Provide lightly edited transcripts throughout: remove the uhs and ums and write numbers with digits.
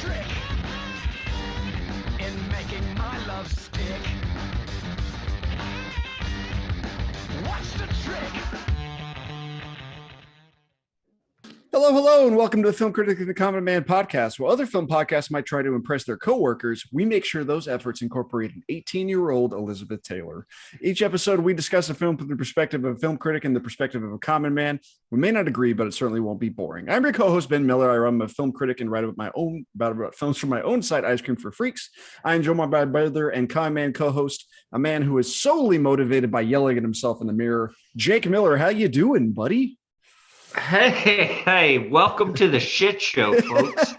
trick in making my love stick? What's the trick? Hello, and welcome to the Film Critic and the Common Man podcast. While other film podcasts might try to impress their coworkers, we make sure those efforts incorporate an 18-year-old Elizabeth Taylor. Each episode, we discuss a film from the perspective of a film critic and the perspective of a common man. We may not agree, but it certainly won't be boring. I'm your co-host, Ben Miller. I'm a film critic and write about films from my own site, Ice Cream for Freaks. I enjoy my brother and common man co-host, a man who is solely motivated by yelling at himself in the mirror, Jake Miller. How you doing, buddy? Hey, welcome to the shit show, folks.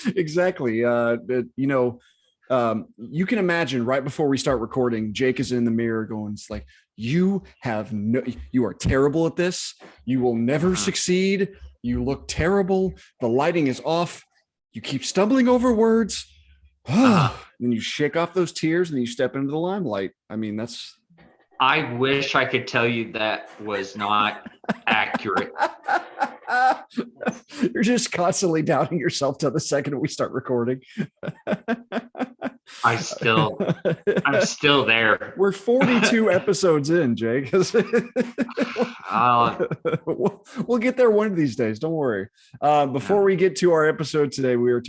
Exactly. You can imagine right before we start recording, Jake is in the mirror going, it's like, you are terrible at this. You will never succeed. You look terrible. The lighting is off. You keep stumbling over words. Then you shake off those tears and you step into the limelight. I mean, I wish I could tell you that was not accurate. You're just constantly doubting yourself till the second we start recording. I'm still there. We're 42 episodes in, Jake. We'll get there one of these days. Don't worry. Before we get to our episode today, we're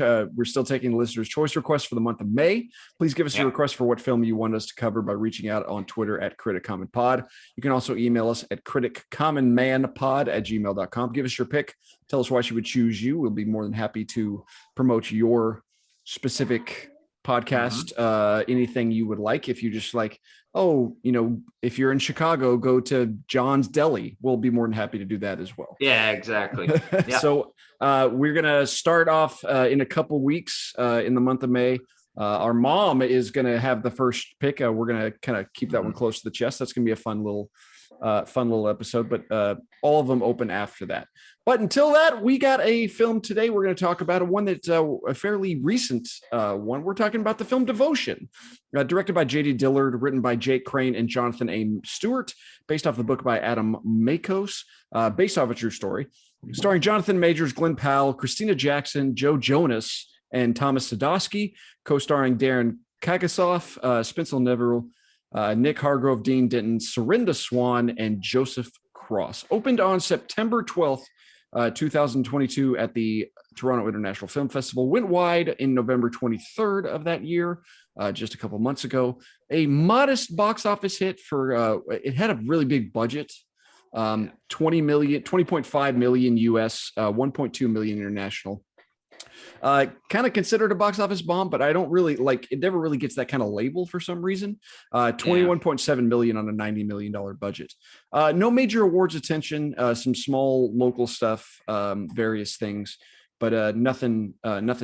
still taking listeners' choice requests for the month of May. Please give us a request for what film you want us to cover by reaching out on Twitter at CriticCommonPod. You can also email us at criticCommonManPod@gmail.com. Give us your pick. Tell us why she would choose you. We'll be more than happy to promote your specific podcast, anything you would like. If you just like, if you're in Chicago, go to John's Deli. We'll be more than happy to do that as well. Yeah, exactly. Yeah. So we're going to start off in a couple weeks in the month of May. Our mom is going to have the first pick. We're going to kind of keep that one close to the chest. That's going to be a fun little episode, but all of them open after that. But until that, we got a film today. We're going to talk about one that's a fairly recent one. We're talking about the film Devotion, directed by J.D. Dillard, written by Jake Crane and Jonathan A. Stewart, based off the book by Adam Makos, based off a true story, starring Jonathan Majors, Glenn Powell, Christina Jackson, Joe Jonas, and Thomas Sadowski, co-starring Darren Kagasoff, Spencer Neville, Nick Hargrove, Dean Denton, Serinda Swan, and Joseph Cross. Opened on September 12th, 2022 at the Toronto International Film Festival. Went wide in November 23rd of that year, just a couple months ago. A modest box office hit for, it had a really big budget, 20.5 million US, 1.2 million international. Kind of considered a box office bomb, but I don't really like it. Never really gets that kind of label for some reason. 21.7 million on a $90 million budget. No major awards attention. Some small local stuff, various things, but nothing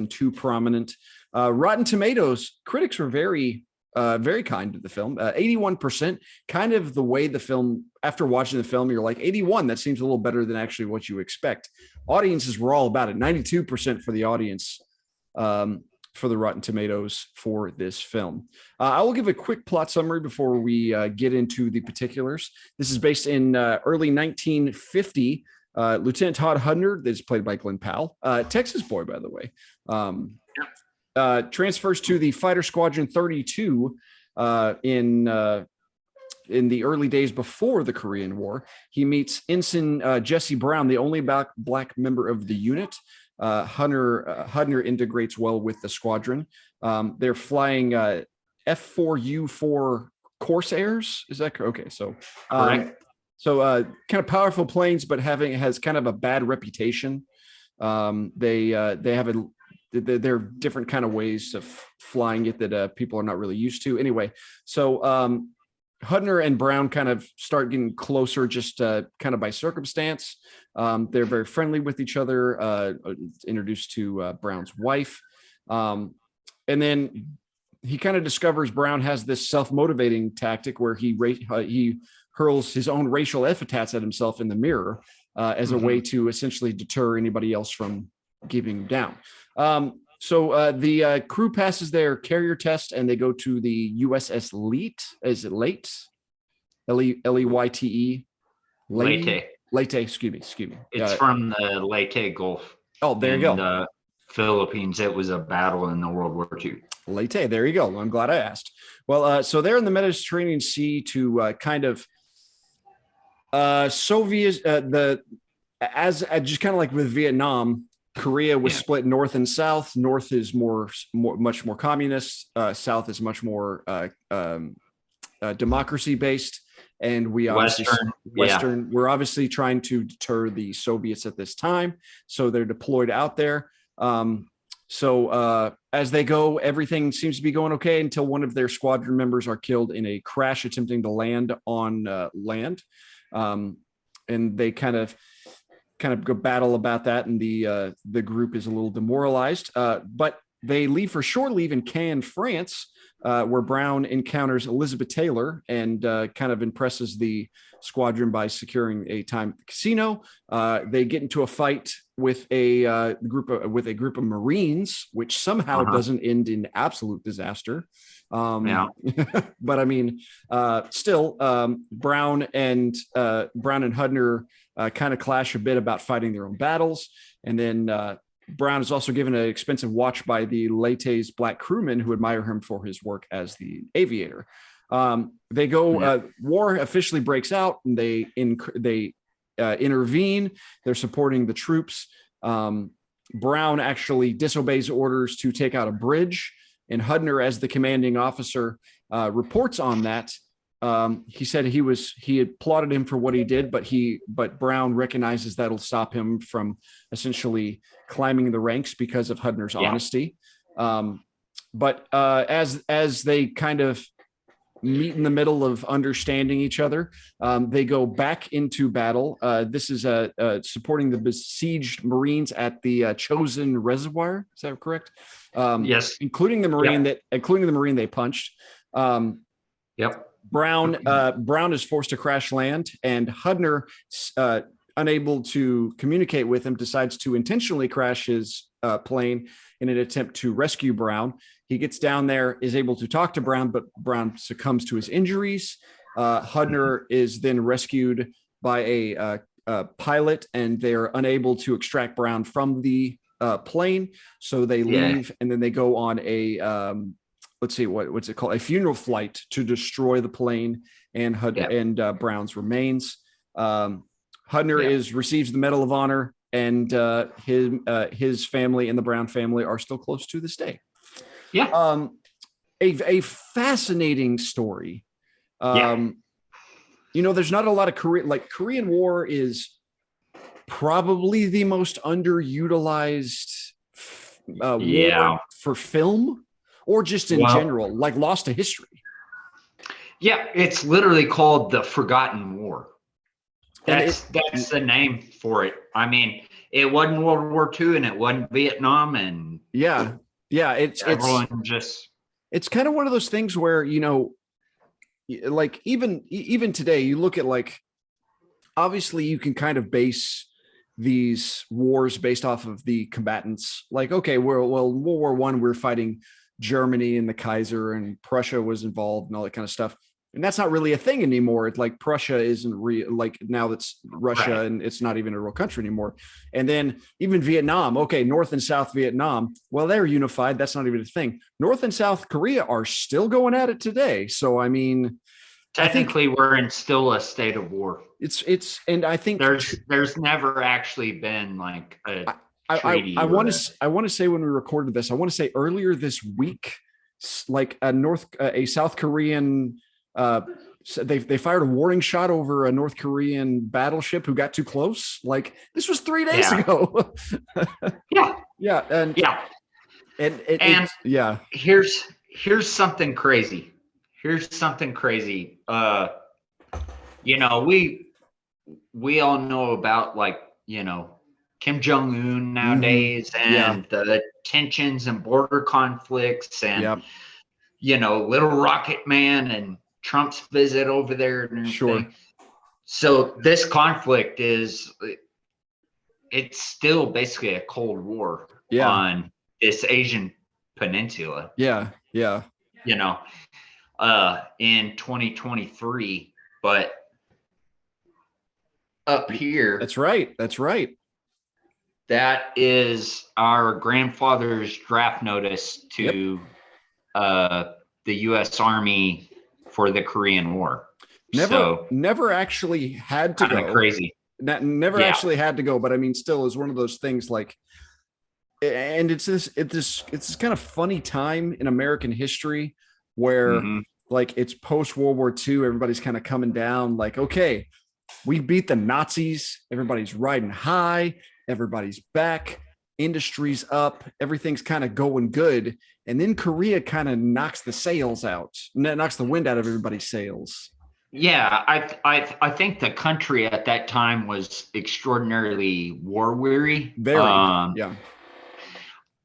too prominent. Rotten Tomatoes critics were very kind to the film. 81%, kind of the way the film, after watching the film, you're like 81. That seems a little better than actually what you expect. Audiences were all about it. 92% for the audience for the Rotten Tomatoes for this film. I will give a quick plot summary before we get into the particulars. This is based in early 1950. Lieutenant Todd Hudner, that is played by Glenn Powell, Texas boy, by the way. Transfers to the Fighter Squadron 32 in the early days before the Korean War. He meets Ensign Jesse Brown, the only black member of the unit. Hudner integrates well with the squadron. They're flying F4U4 Corsairs. Is that correct? Okay? So, kind of powerful planes, but has kind of a bad reputation. They have there are different kind of ways of flying it that people are not really used to. Anyway, so Hudner and Brown kind of start getting closer just kind of by circumstance. They're very friendly with each other, introduced to Brown's wife. And then he kind of discovers Brown has this self-motivating tactic where he hurls his own racial epithets at himself in the mirror as a way to essentially deter anybody else from giving down. So the crew passes their carrier test and they go to the USS Leyte. Is it Leyte? Leyte? Leyte. Leyte, excuse me. It's from the Leyte Gulf. Oh, there you go. Philippines. It was a battle in the World War II. Leyte, there you go. I'm glad I asked. Well, so they're in the Mediterranean Sea to kind of Soviet just kind of like with Vietnam. Korea was split north and south. North is much more communist. South is much more democracy based. And we obviously Western. We're obviously trying to deter the Soviets at this time, so they're deployed out there. So as they go, everything seems to be going okay until one of their squadron members are killed in a crash attempting to land on land, and they kind of go battle about that, and the group is a little demoralized. But they leave for shore leave in Cannes, France, where Brown encounters Elizabeth Taylor and kind of impresses the squadron by securing a time at the casino. They get into a fight with a group of Marines, which somehow doesn't end in absolute disaster. But I mean, still, Brown and Hudner kind of clash a bit about fighting their own battles, and then Brown is also given an expensive watch by the Leyte's black crewmen who admire him for his work as the aviator. They go. War officially breaks out, and they intervene. They're supporting the troops. Brown actually disobeys orders to take out a bridge, and Hudner, as the commanding officer, reports on that. He said he had applauded him for what he did, but Brown recognizes that'll stop him from essentially climbing the ranks because of Hudner's honesty. But as they kind of meet in the middle of understanding each other, they go back into battle. This is supporting the besieged Marines at the Chosin Reservoir. Is that correct? Yes, including the Marine they punched. Brown is forced to crash land, and Hudner, unable to communicate with him, decides to intentionally crash his plane in an attempt to rescue Brown. He gets down there, is able to talk to Brown, but Brown succumbs to his injuries. Hudner is then rescued by a pilot, and they're unable to extract Brown from the plane. So they leave, and then they go on a let's see, what's it called? A funeral flight to destroy the plane and Brown's remains. Hudner receives the Medal of Honor, and his family and the Brown family are still close to this day. A fascinating story. There's not a lot of Korean War is probably the most underutilized war for film, or just in general, like lost to history. Yeah, it's literally called the Forgotten War. That's the name for it. I mean, it wasn't World War II, and it wasn't Vietnam, and it's kind of one of those things where, like even today, you look at, like, obviously you can kind of base these wars based off of the combatants. Like, okay, World War I, we're fighting Germany and the Kaiser, and Prussia was involved and all that kind of stuff. And that's not really a thing anymore. It's like Prussia isn't real. Like, now that's Russia, and it's not even a real country anymore. And then even Vietnam, okay, North and South Vietnam, well, they're unified. That's not even a thing. North and South Korea are still going at it today. So, I mean, technically we're still a state of war. And I think there's never actually been like a treaty. I want to say, when we recorded this, I want to say earlier this week, like a South Korean, they fired a warning shot over a North Korean battleship who got too close. Like, this was 3 days ago. Here's something crazy. We all know about, like, Kim Jong-un nowadays, and the tensions and border conflicts, and Little Rocket Man and Trump's visit over there and everything. Sure. So this conflict it's still basically a Cold War on this Asian peninsula. In 2023, but up here. That's right. That is our grandfather's draft notice to the U.S. Army for the Korean War. Never actually had to go. Crazy. Never actually had to go, but I mean, still is one of those things like, and it's this kind of funny time in American history where like it's post World War II, everybody's kind of coming down like, okay, we beat the Nazis, everybody's riding high, everybody's back, industry's up, everything's kind of going good, and then Korea kind of knocks the wind out of everybody's sails. Yeah, I think the country at that time was extraordinarily war weary. Very, yeah.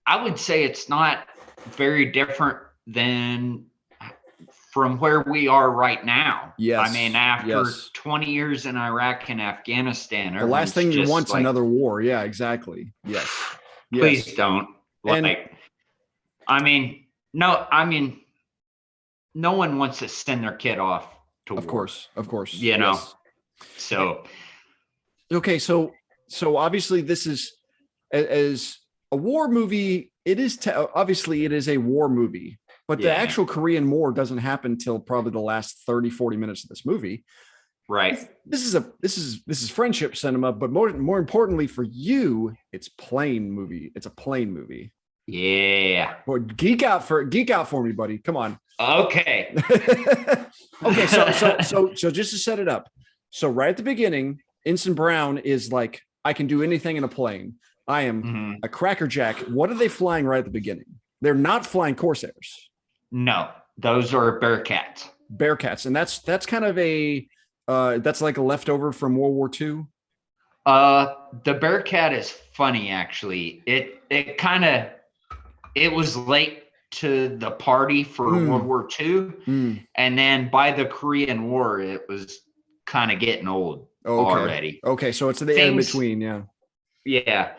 I would say it's not very different than from where we are right now. Yes. I mean, after 20 years in Iraq and Afghanistan, the last thing you want's another war. Yeah, exactly. Yes. Please don't. No one wants to send their kid off to war. Of course. You know. So. Okay, so obviously this is as a war movie. It is obviously it is a war movie. But the actual Korean War doesn't happen till probably the last 30, 40 minutes of this movie. Right. This is friendship cinema, but more importantly for you, it's plane movie. It's a plane movie. Yeah. Boy, geek out for me, buddy. Come on. Okay. Okay, so just to set it up. So right at the beginning, Ensign Brown is like, I can do anything in a plane. I am a crackerjack. What are they flying right at the beginning? They're not flying Corsairs. No, those are Bearcats. Bearcats, and that's kind of a that's like a leftover from World War II. The Bearcat is funny actually. It was late to the party for World War II, and then by the Korean War, it was kind of getting old already. Okay, so it's the in between, yeah.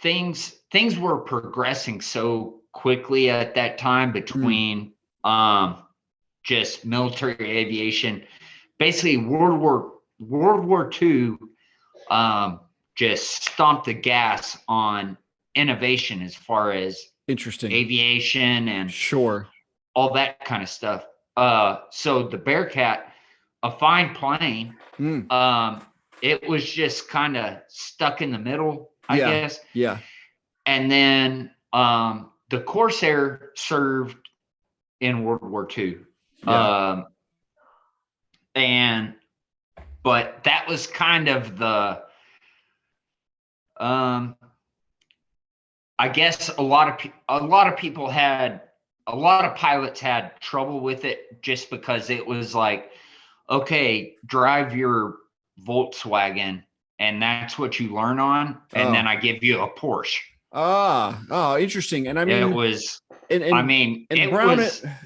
Things were progressing so quickly at that time between just military aviation. Basically, World War II just stomped the gas on innovation as far as aviation and all that kind of stuff. So the Bearcat, a fine plane, it was just kind of stuck in the middle, I guess. Yeah. And then the Corsair served in World War II. Yeah. But that was kind of the I guess a lot of pilots had trouble with it just because it was like, okay, drive your Volkswagen and that's what you learn on, and then I give you a Porsche. Interesting. And I mean, it was.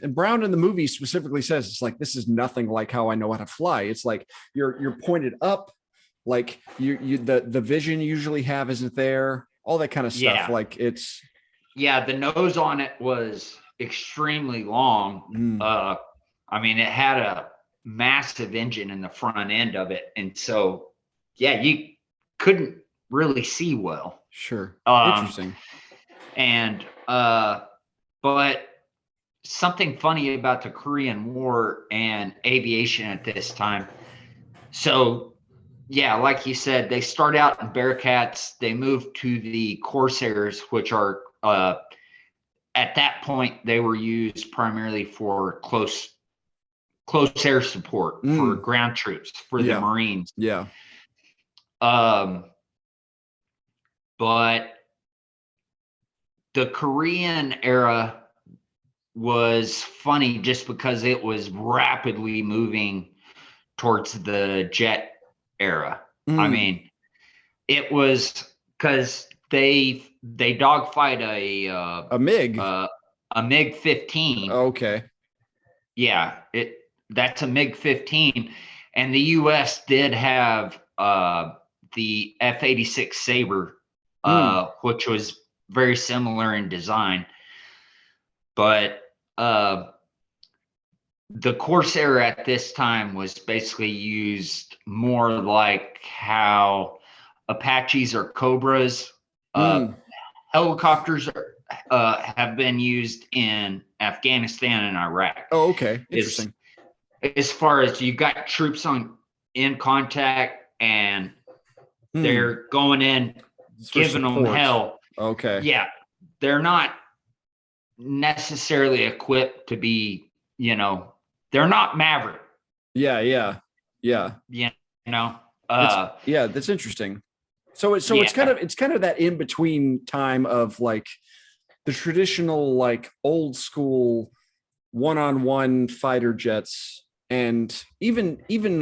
Brown in the movie specifically says it's like, this is nothing like how I know how to fly. It's like you're pointed up, like the vision you usually have isn't there, all that kind of stuff. Yeah. Like it's. Yeah, the nose on it was extremely long. It had a massive engine in the front end of it, and so you couldn't really see well. Sure. Interesting. And but something funny about the Korean War and aviation at this time. So like you said, they start out in Bearcats, they move to the Corsairs, which are at that point they were used primarily for close air support for ground troops, for the Marines. Yeah. But the Korean era was funny just because it was rapidly moving towards the jet era. I mean, it was because they dogfight a MiG, a MiG-15. Okay. Yeah, that's a MiG-15, and the U.S. did have the F-86 Sabre, which was very similar in design, but the Corsair at this time was basically used more like how Apaches or Cobras. Mm. Helicopters have been used in Afghanistan and Iraq. Oh, okay. Interesting. As far as you got troops in contact and they're going in, giving them hell. Okay. Yeah. They're not necessarily equipped to be, they're not Maverick. Yeah. That's interesting. So it's kind of that in between time of like the traditional like old school one-on-one fighter jets, and even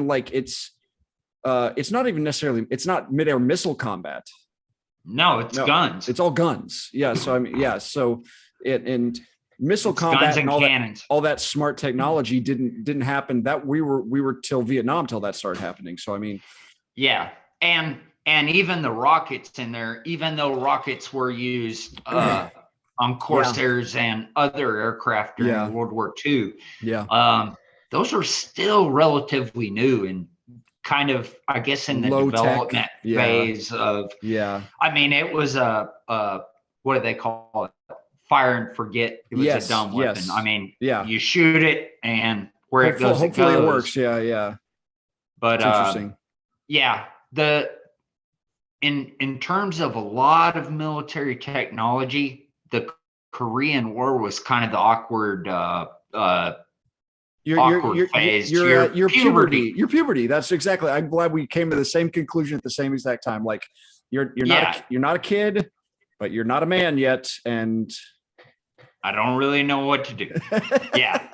like it's not even necessarily, it's not midair missile combat. No, it's guns. It's all guns. Yeah. So I mean, yeah. So and missile combat and all that smart technology didn't happen. That we were till Vietnam till that started happening. So I mean, yeah, and even the rockets in there, even though rockets were used on Corsairs and other aircraft during World War II, those are still relatively new and kind of, I guess, in the low development phase of. Yeah. I mean, it was what do they call it? Fire and forget. It was a dumb weapon. I mean, you shoot it and where it goes, hopefully it works. Yeah. But interesting. Yeah, in terms of a lot of military technology, the Korean War was kind of the awkward phase. Your puberty. Your puberty. That's exactly. I'm glad we came to the same conclusion at the same exact time. Like you're not a kid, but you're not a man yet, and I don't really know what to do. Yeah,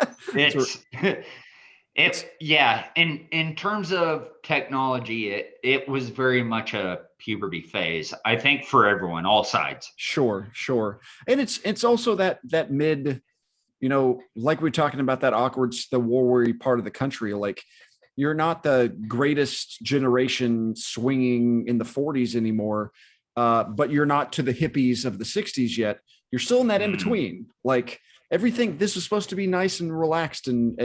In terms of technology, it was very much a puberty phase, I think, for everyone, all sides. Sure. And it's also that mid, like we're talking about that awkward, the war-weary part of the country. Like you're not the greatest generation swinging in the 40s anymore, but you're not to the hippies of the 60s yet. You're still in that in between. Like everything, this is supposed to be nice and relaxed, and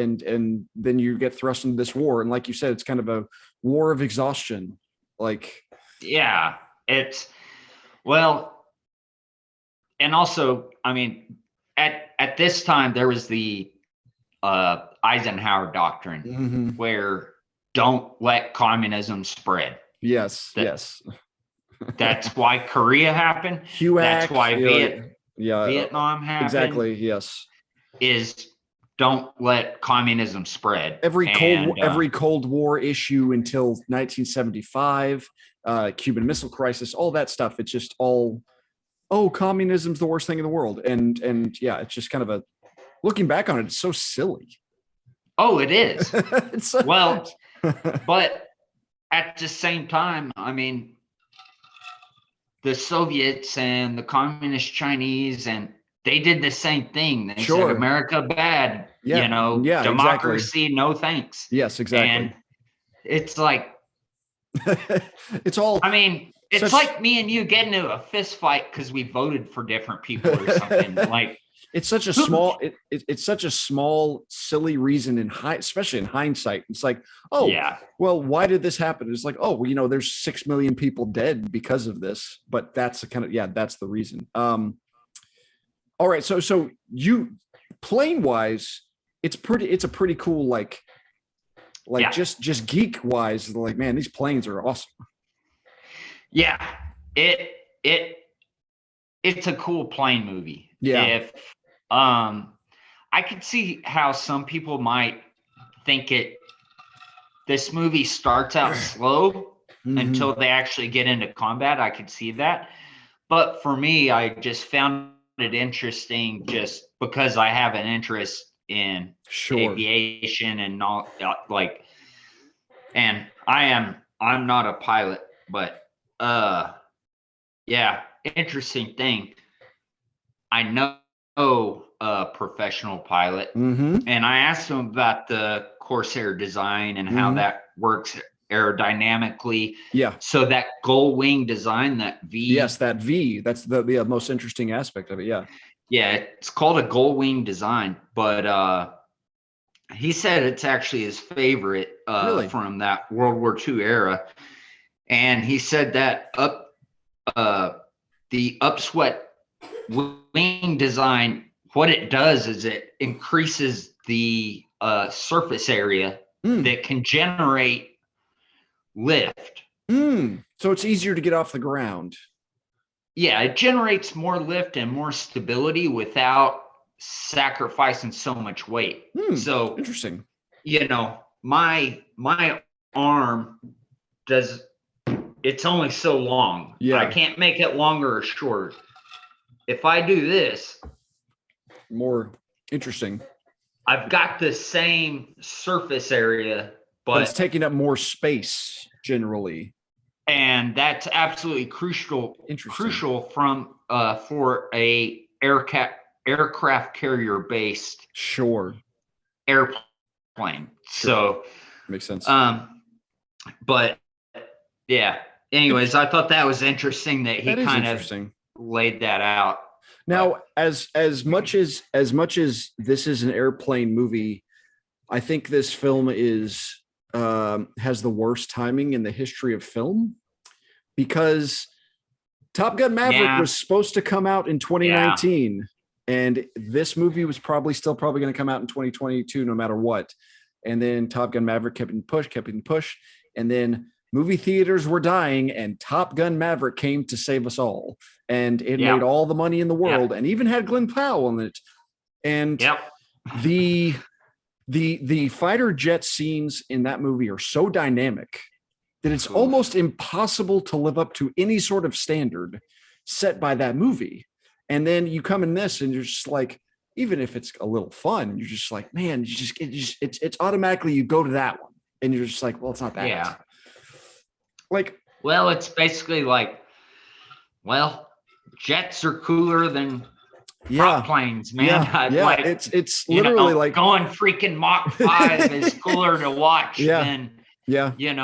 then you get thrust into this war, and like you said, it's kind of a war of exhaustion. Like, yeah, it's and also, I mean, at this time there was the Eisenhower doctrine, where don't let communism spread. Yes. That's why Korea happened. That's why Vietnam happened. Exactly. Yes. Is don't let communism spread. Every Cold War issue until 1975, Cuban Missile Crisis, all that stuff. It's just all, communism's the worst thing in the world, and it's just kind of looking back on it, it's so silly. Oh, it is. But at the same time, I mean, the Soviets and the communist Chinese, and they did the same thing. They said America bad, democracy, exactly. No thanks. Yes, exactly. And it's like, it's all, I mean, it's like me and you getting into a fist fight because we voted for different people or something. Like, it's such a small, it's such a small, silly reason especially in hindsight. It's like, well, why did this happen? It's like, there's 6 million people dead because of this, but that's the kind of, that's the reason. All right. So you plane wise, it's a pretty cool, like just geek wise, like, man, these planes are awesome. Yeah. It's a cool plane movie. Yeah. If I could see how some people might think this movie starts out slow until they actually get into combat. I could see that. But for me, I just found it interesting just because I have an interest in aviation and all, and I'm not a pilot, but interesting thing. I know a professional pilot, and I asked him about the Corsair design and how that works aerodynamically. Yeah. So that gull wing design, that V. Yes, that V. That's the most interesting aspect of it. Yeah. Yeah, it's called a gull wing design, but he said it's actually his favorite really? From that World War II era. and he said that the upswept wing design, what it does is it increases the surface area that can generate lift. So it's easier to get off the ground. Yeah, it generates more lift and more stability without sacrificing so much weight. So interesting. You know, my arm does, it's only so long. Yeah. I can't make it longer or short. If I do this, more interesting. I've got the same surface area, but it's taking up more space generally. And that's absolutely crucial from for a aircraft carrier based airplane. So makes sense. But yeah. Anyways, I thought that was interesting that he kind of laid that out. Now, as much as this is an airplane movie, I think this film is has the worst timing in the history of film, because Top Gun Maverick was supposed to come out in 2019, and this movie was probably going to come out in 2022 no matter what. And then Top Gun Maverick kept getting pushed, and then movie theaters were dying, and Top Gun Maverick came to save us all, and it made all the money in the world, and even had Glenn Powell in it. And the fighter jet scenes in that movie are so dynamic that it's almost impossible to live up to any sort of standard set by that movie. And then you come in this and you're just like, even if it's a little fun, you're just like, man, it's automatically you go to that one and you're just like, well, it's not that. Yeah. Like, well, it's basically like, well, jets are cooler than prop planes, man. Like, it's literally like going freaking Mach 5 is cooler to watch than having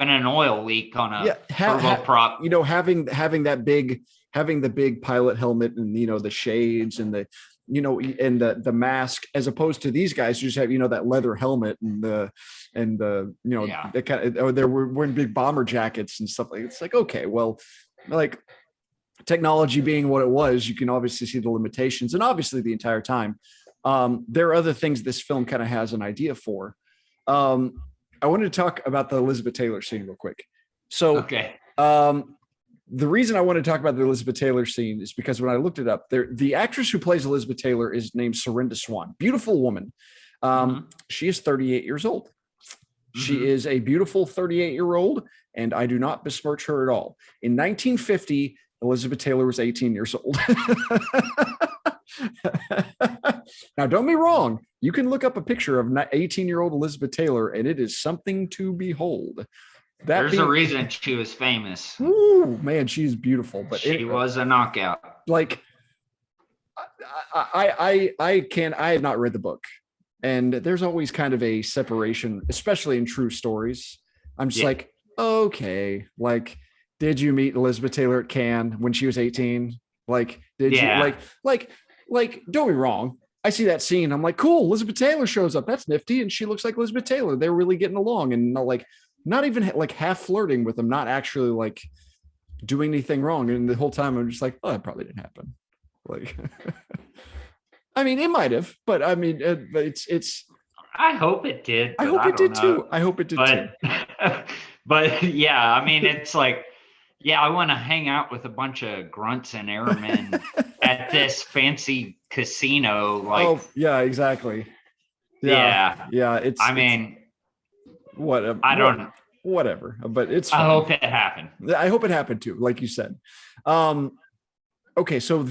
an oil leak on a turboprop. You know, having the big pilot helmet and the shades and the and the mask, as opposed to these guys who just have that leather helmet and the they kind of they were wearing big bomber jackets and stuff like it's like, okay, well, like, technology being what it was, you can obviously see the limitations, and obviously the entire time there are other things this film kind of has an idea for. I wanted to talk about the Elizabeth Taylor scene real quick. So the reason I want to talk about the Elizabeth Taylor scene is because when I looked it up, the actress who plays Elizabeth Taylor is named Serinda Swan. Beautiful woman. She is 38 years old. She is a beautiful 38-year-old, and I do not besmirch her at all. In 1950, Elizabeth Taylor was 18 years old. Now, don't be wrong. You can look up a picture of 18-year-old Elizabeth Taylor, and it is something to behold. There's a reason she was famous. Ooh, man, she's beautiful. But she was a knockout. Like, I have not read the book, and there's always kind of a separation, especially in true stories. I'm just like, okay, like, did you meet Elizabeth Taylor at Cannes when she was 18? Like, did you like, don't be wrong. I see that scene. I'm like, cool. Elizabeth Taylor shows up. That's nifty. And she looks like Elizabeth Taylor. They're really getting along, and not even like half flirting with them, not actually like doing anything wrong. And the whole time I'm just like, oh, that probably didn't happen. Like, I mean, it might've, but I mean, but it's, I hope it did. I hope it did too. I hope it did too. But yeah, I mean, it's like, I want to hang out with a bunch of grunts and airmen at this fancy casino. Like, oh yeah, exactly. Yeah. It's, I mean, whatever, but it's fun. I hope it happened. I hope it happened too, like you said. Okay, so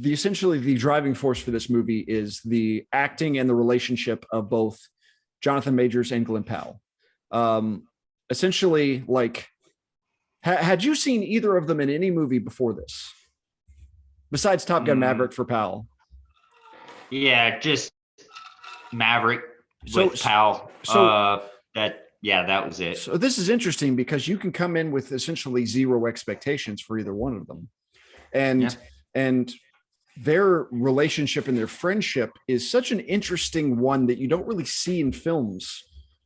essentially the driving force for this movie is the acting and the relationship of both Jonathan Majors and Glenn Powell. Essentially, like, had you seen either of them in any movie before this, besides Top Gun Maverick for Powell? Yeah, just Maverick with Powell. That was it. So this is interesting because you can come in with essentially zero expectations for either one of them, and their relationship and their friendship is such an interesting one that you don't really see in films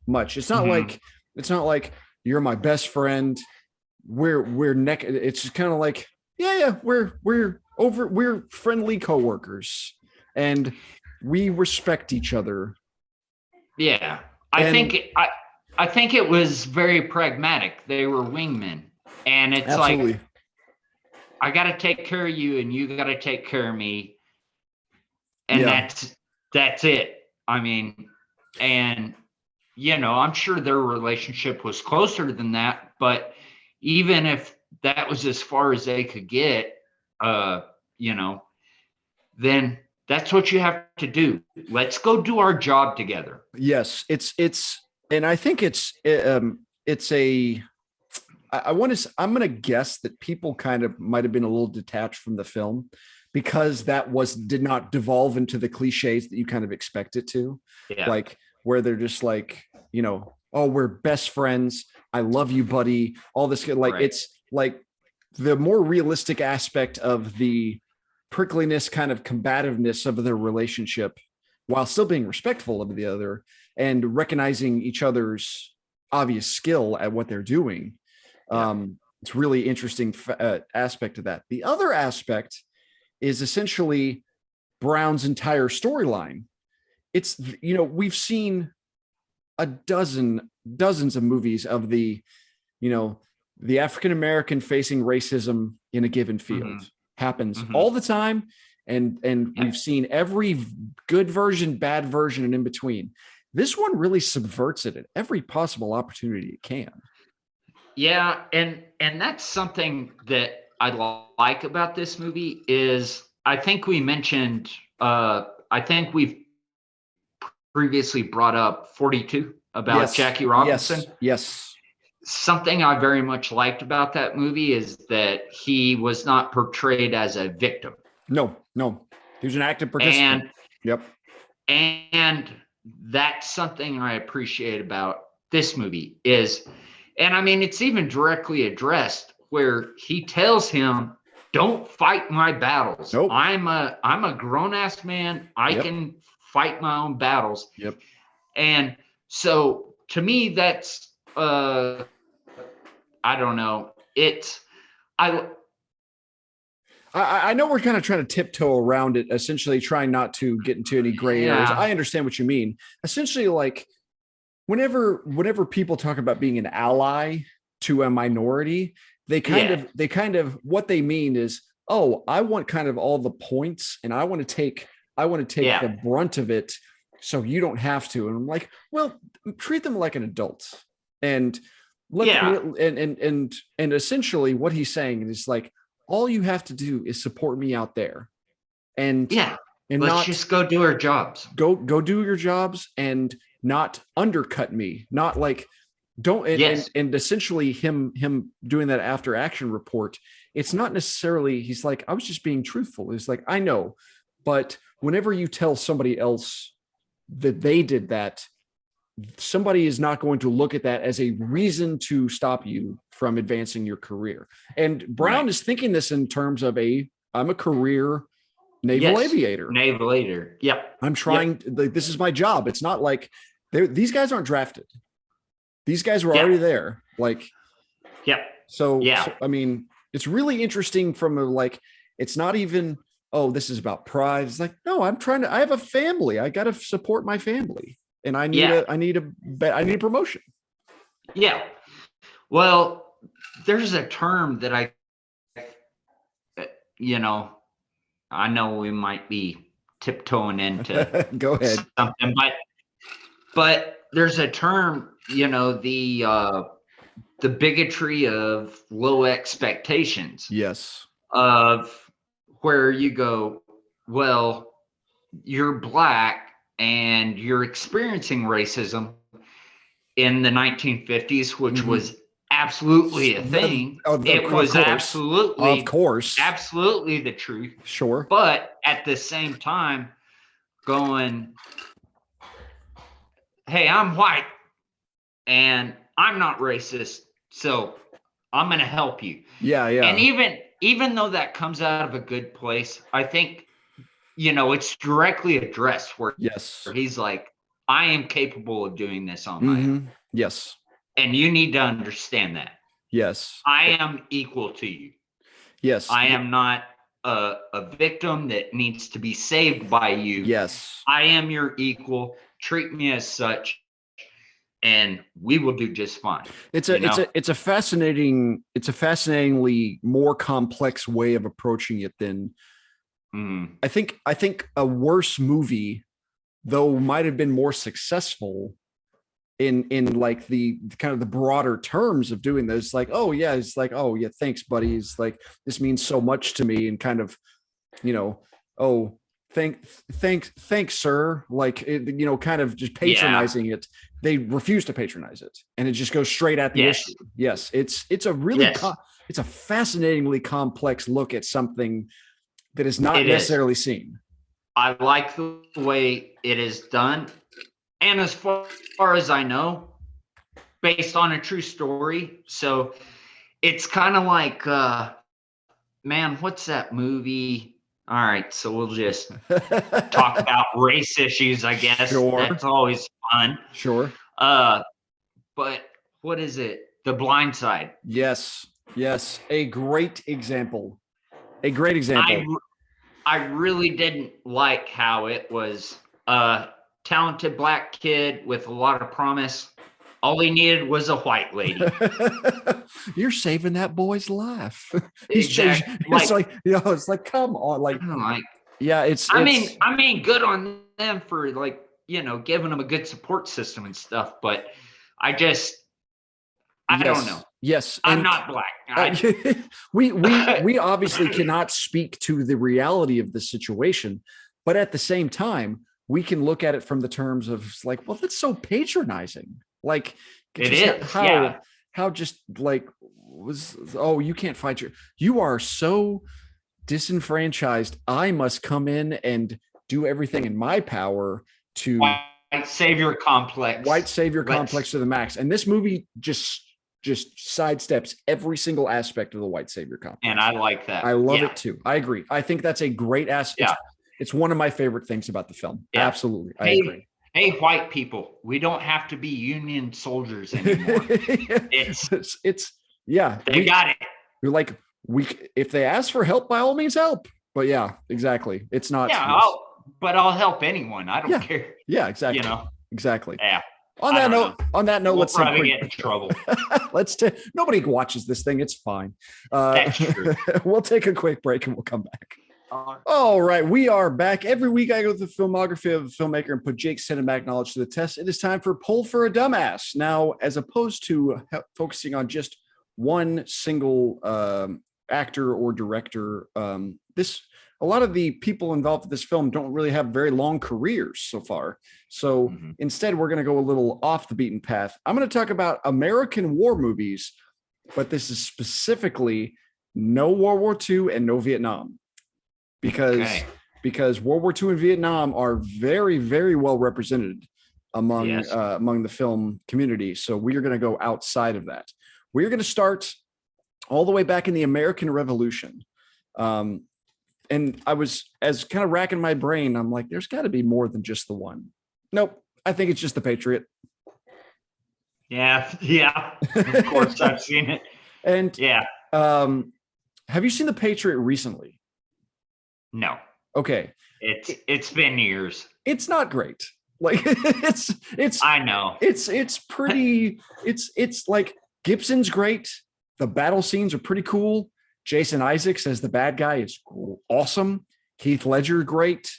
much. It's not like you're my best friend. We're neck. It's just kind of like, we're friendly coworkers and we respect each other. Yeah. I think it was very pragmatic. They were wingmen, and it's absolutely. like, I got to take care of you and you got to take care of me. And that's it. I mean, and I'm sure their relationship was closer than that, but even if that was as far as they could get, then that's what you have to do. Let's go do our job together. Yes, and I think I'm going to guess that people kind of might've been a little detached from the film because that did not devolve into the cliches that you kind of expect it to. Yeah. Like where they're just like, oh, we're best friends. I love you, buddy. All this, like, right. It's like the more realistic aspect of the prickliness, kind of combativeness of their relationship, while still being respectful of the other and recognizing each other's obvious skill at what they're doing. Yeah. It's really interesting aspect of that. The other aspect is essentially Brown's entire storyline. It's, we've seen dozens of movies of the African-American facing racism in a given field happens all the time. And we've seen every good version, bad version, and in between. This one really subverts it at every possible opportunity it can. Yeah, and that's something that I like about this movie is I think we mentioned, I think we've previously brought up 42 about Jackie Robinson. Yes. Something I very much liked about that movie is that he was not portrayed as a victim. No. He was an active participant. And that's something I appreciate about this movie is, and I mean, it's even directly addressed where he tells him, don't fight my battles. Nope. I'm a grown ass man. I can fight my own battles. Yep. And so to me, that's, I don't know. I know we're kind of trying to tiptoe around it, essentially trying not to get into any gray areas. I understand what you mean. Essentially, like whenever people talk about being an ally to a minority, they kind of what they mean is, oh, I want kind of all the points and I want to take the brunt of it so you don't have to. And I'm like, well, treat them like an adult. And and essentially what he's saying is like, all you have to do is support me out there. And let's just go do our jobs. Go do your jobs and not undercut me. Not like and essentially him doing that after action report. It's not necessarily, he's like, I was just being truthful. It's like, I know, but whenever you tell somebody else that they did that, somebody is not going to look at that as a reason to stop you from advancing your career. And Brown is thinking this in terms of I'm a career naval aviator. Yep. I'm trying, this is my job. It's not like these guys aren't drafted. These guys were already there. Like, So, I mean, it's really interesting from it's not even, oh, this is about pride. It's like, no, I have a family. I got to support my family. And I need a promotion. Yeah. Well, there's a term that I know we might be tiptoeing into Go ahead. Something, but there's a term, the bigotry of low expectations. Yes. Of where you go, well, you're black and you're experiencing racism in the 1950s, which was absolutely a thing. It was absolutely, of course, absolutely the truth. Sure. But at the same time, going, hey, I'm white and I'm not racist, so I'm going to help you. Yeah. And even though that comes out of a good place, I think, it's directly addressed where he's like, I am capable of doing this on my own. Yes. And you need to understand that. Yes. I am equal to you. Yes. I am not a victim that needs to be saved by you. Yes. I am your equal. Treat me as such, and we will do just fine. It's a fascinatingly more complex way of approaching it than I think a worse movie, though, might have been more successful in like the kind of the broader terms of doing this. Like, oh yeah, it's like, oh yeah, thanks, buddy. It's like, this means so much to me, and kind of, oh, thanks, sir. Like, kind of just patronizing it. They refuse to patronize it, and it just goes straight at the issue. Yes, it's a really it's a fascinatingly complex look at something that is not necessarily seen. I like the way it is done. And as far as I know, based on a true story. So it's kind of like, man, what's that movie? All right, so we'll just talk about race issues, I guess. Sure. That's always fun. Sure. But what is it? The Blind Side. Yes. A great example. I really didn't like how it was talented black kid with a lot of promise. All he needed was a white lady. You're saving that boy's life. Exactly. It's like, come on. I mean, good on them for giving them a good support system and stuff. But I don't know. Yes. I'm not black. We obviously cannot speak to the reality of the situation, but at the same time, we can look at it from the terms of like, well, that's so patronizing. Like, it is how just like you can't fight you are so disenfranchised. I must come in and do everything in my power to white savior complex to the max. And this movie just sidesteps every single aspect of the white savior complex. And I like that. I love it too. I agree. I think that's a great aspect. Yeah. It's one of my favorite things about the film. Yeah. Absolutely. I agree. Hey, white people, we don't have to be Union soldiers anymore. They got it. You're like, if they ask for help, by all means help. But yeah, exactly. It's not. Yeah, I'll help anyone. I don't care. Yeah, exactly. Exactly. Yeah. On that note, let's probably get in trouble. Nobody watches this thing. It's fine. That's true. We'll take a quick break and we'll come back. All right, we are back. Every week I go through the filmography of a filmmaker and put Jake's cinematic knowledge to the test. It is time for Pull for a Dumbass. Now, as opposed to focusing on just one single actor or director, a lot of the people involved in this film don't really have very long careers so far. So instead, we're going to go a little off the beaten path. I'm going to talk about American war movies, but this is specifically no World War II and no Vietnam. Because World War II and Vietnam are very, very well represented among the film community. So we are going to go outside of that. We're going to start all the way back in the American Revolution. And I was kind of racking my brain. I'm like, there's got to be more than just the one. Nope. I think it's just the Patriot. Yeah. Of course, I've seen it. And have you seen the Patriot recently? No. Okay. It's been years. It's not great. Like it's I know. It's pretty it's like Gibson's great. The battle scenes are pretty cool. Jason Isaacs as the bad guy is awesome. Heath Ledger great.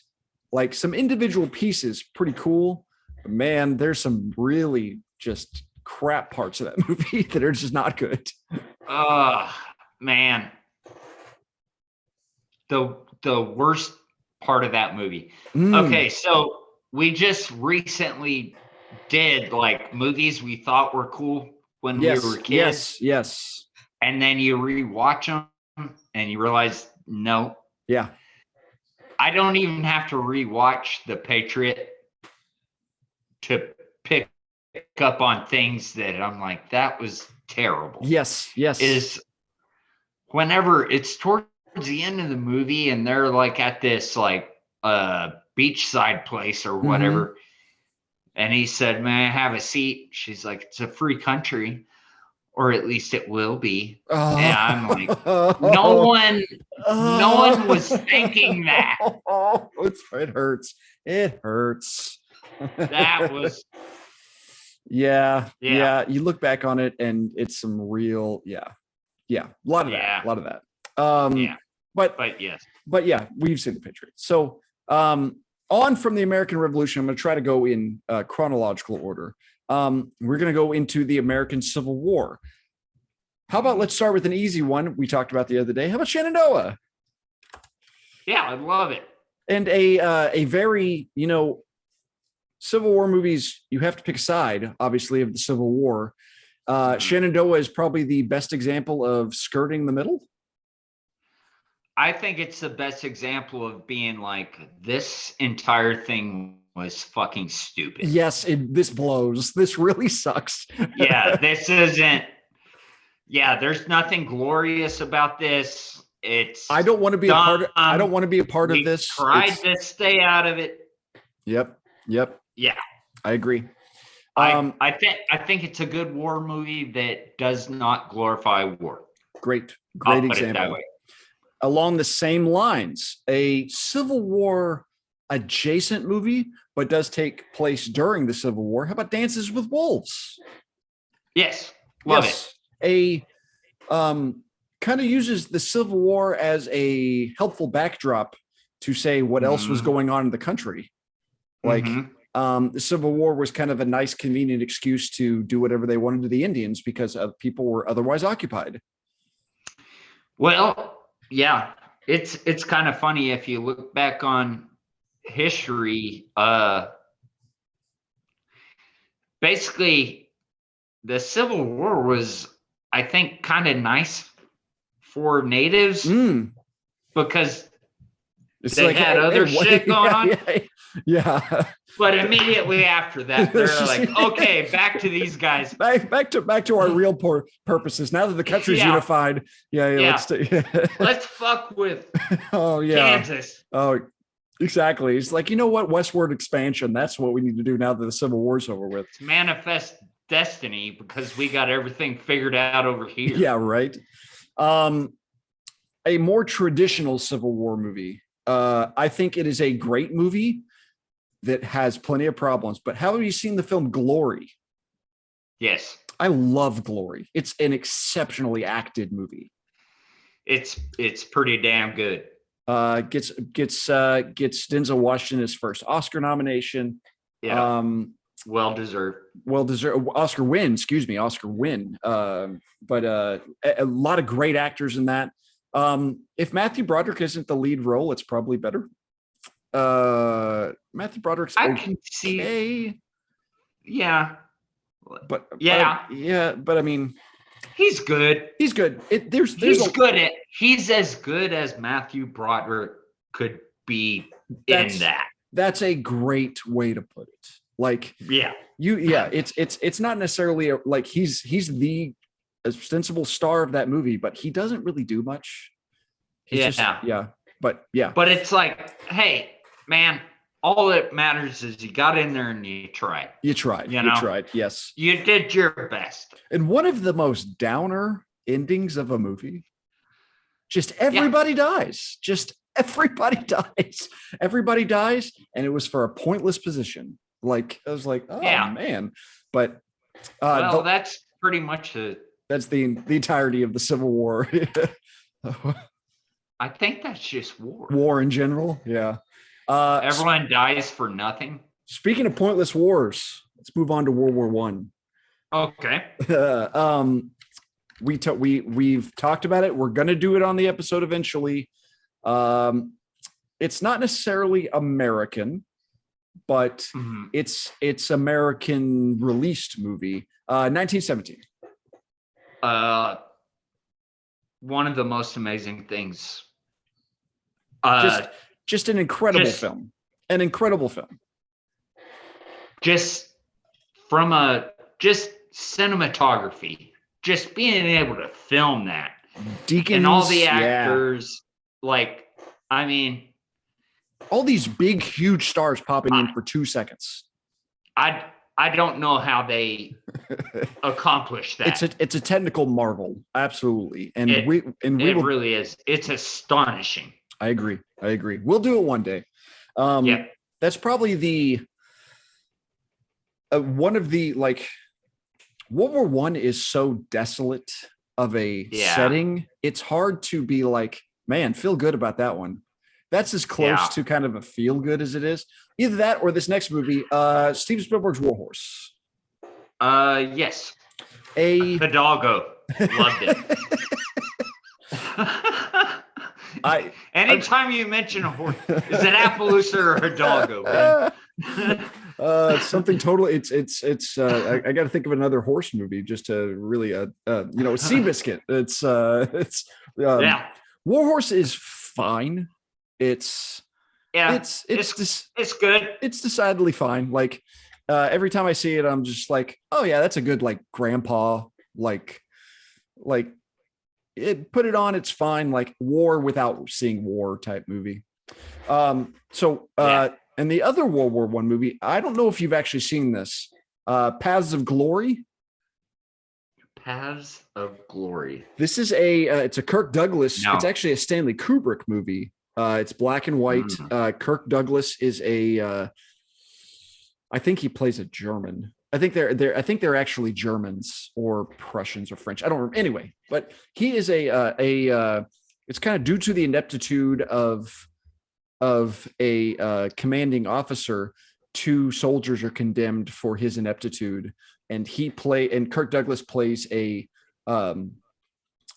Like some individual pieces pretty cool. But man, there's some really just crap parts of that movie that are just not good. Man. The worst part of that movie. Okay, so we just recently did like movies we thought were cool when we were kids. Yes. And then you rewatch them and you realize, no. Yeah. I don't even have to rewatch The Patriot to pick up on things that I'm like, that was terrible. Yes. Is whenever it's towards the end of the movie and they're like at this like beachside place or whatever, And he said, "May I have a seat?" She's like, "It's a free country, or at least it will be." And I'm like, no one was thinking that. It hurts. It hurts. That was yeah. You look back on it and it's some real, a lot of that. But yeah, we've seen the Patriots. So on from the American Revolution, I'm going to try to go in chronological order. We're going to go into the American Civil War. How about let's start with an easy one we talked about the other day. How about Shenandoah? Yeah, I love it. And a very, Civil War movies, you have to pick a side, obviously, of the Civil War. Shenandoah is probably the best example of skirting the middle. I think it's the best example of being like, this entire thing was fucking stupid. Yes, this blows. This really sucks. Yeah, this isn't. Yeah, there's nothing glorious about this. I don't want to be a part of. I don't want to be a part of this. Tried to stay out of it. Yep. Yeah, I agree. I think it's a good war movie that does not glorify war. Great example. Along the same lines, a Civil War adjacent movie, but does take place during the Civil War. How about Dances with Wolves? Yes, love it. A kind of uses the Civil War as a helpful backdrop to say what else was going on in the country. Like the Civil War was kind of a nice, convenient excuse to do whatever they wanted to the Indians because people were otherwise occupied. Well, yeah, it's kind of funny if you look back on history. Basically, the Civil War was, I think, kind of nice for natives because they had other shit going on. Yeah. But immediately after that, they're like, okay, back to these guys. Back to our real purposes. Now that the country's unified. Let's fuck with Kansas. Oh, exactly. It's like, you know what? Westward expansion. That's what we need to do now that the Civil War's over with. It's manifest destiny because we got everything figured out over here. Yeah, right. A more traditional Civil War movie. I think it is a great movie that has plenty of problems. But have you seen the film Glory? Yes. I love Glory. It's an exceptionally acted movie. It's pretty damn good. Gets Denzel Washington his first Oscar nomination. Yeah. Well deserved. Oscar win. But a lot of great actors in that. If Matthew Broderick isn't the lead role, it's probably better. Matthew Broderick's I can see. Yeah. But I mean, he's good. He's good. He's as good as Matthew Broderick could be in that. That's a great way to put it. Like, it's not necessarily like he's the ostensible star of that movie, but he doesn't really do much. But it's like, hey, man, all that matters is you got in there and you tried. You tried. Yes, you did your best. And one of the most downer endings of a movie, just everybody dies. Just everybody dies. Everybody dies, and it was for a pointless position. Like, I was like, oh man. But that's pretty much that's the entirety of the Civil War. I think that's just war. War in general. Yeah. Everyone dies for nothing. Speaking of pointless wars, let's move on to World War I. Okay. We've talked about it. We're going to do it on the episode eventually. It's not necessarily American, but it's American released movie. 1917. One of the most amazing things. Just an incredible film. An incredible film. Just from cinematography, just being able to film that. Deacons, and all the actors, like, I mean, all these big, huge stars popping in for 2 seconds. I don't know how they accomplish that. It's a technical marvel, absolutely, and It- we It will. really is. It's astonishing. I agree. We'll do it one day. Yeah. That's probably the one of the like World War One is so desolate of a setting. It's hard to be like, man, feel good about that one. That's as close to kind of a feel good as it is. Either that or this next movie, Steven Spielberg's War Horse. Yes. Hidalgo. Loved it. Anytime you mention a horse, is it Appaloosa or Hidalgo? Something totally. It's. I got to think of another horse movie just to really, Seabiscuit. War Horse is fine. It's good. It's decidedly fine. Like every time I see it, I'm just like, oh yeah, that's a good like grandpa like it. Put it on, it's fine. Like war without seeing war type movie. And the other World War One movie, I don't know if you've actually seen this. Paths of Glory. Paths of Glory. This is it's a Kirk Douglas. No. It's actually a Stanley Kubrick movie. It's black and white. Kirk Douglas is I think he plays a German. I think they're actually Germans or Prussians or French. I don't remember. Anyway, but he is it's kind of due to the ineptitude of a commanding officer. 2 soldiers are condemned for his ineptitude, and Kirk Douglas plays a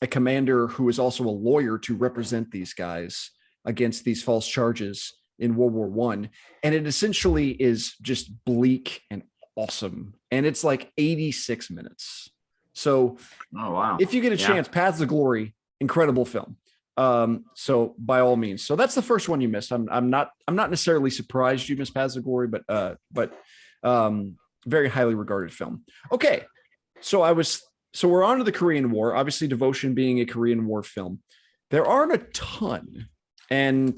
commander who is also a lawyer to represent these guys against these false charges in World War One. And it essentially is just bleak and awesome. And it's like 86 minutes. So if you get a chance, Paths of Glory, incredible film. So by all means. So that's the first one you missed. I'm not necessarily surprised you missed Paths of Glory, but very highly regarded film. Okay. So we're on to the Korean War, obviously Devotion being a Korean War film. There aren't a ton. And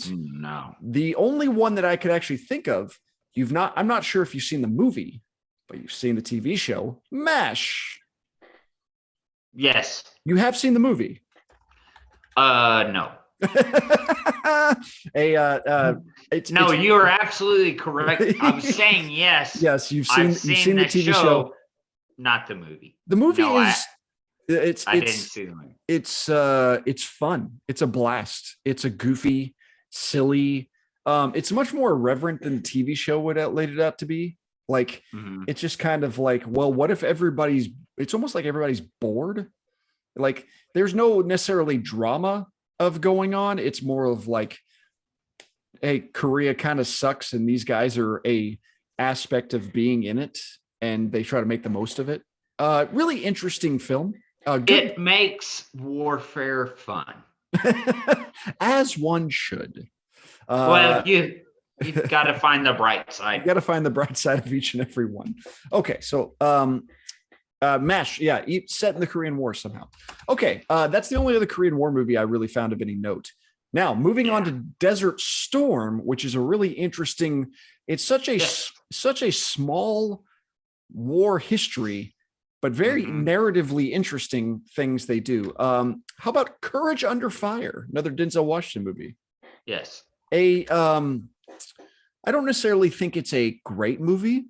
the only one that I could actually think of, I'm not sure if you've seen the movie, but you've seen the TV show, MASH. Yes. You have seen the movie? No. You are absolutely correct. I'm saying yes. Yes, you've seen the TV show, not the movie. The movie I didn't see the movie. It's fun. It's a blast. It's a goofy, silly. It's much more irreverent than the TV show would laid it out to be. Like it's just kind of like, well, what if it's almost like everybody's bored. Like there's no necessarily drama of going on. It's more of like, hey, Korea kind of sucks, and these guys are a aspect of being in it, and they try to make the most of it. Really interesting film. It makes warfare fun. As one should. You've got to find the bright side. You got to find the bright side of each and every one. Okay, so MASH, set in the Korean War somehow. Okay, that's the only other Korean War movie I really found of any note. Now, moving on to Desert Storm, which is a really interesting. It's such a small war history, but very narratively interesting things they do. How about Courage Under Fire? Another Denzel Washington movie. Yes. I don't necessarily think it's a great movie,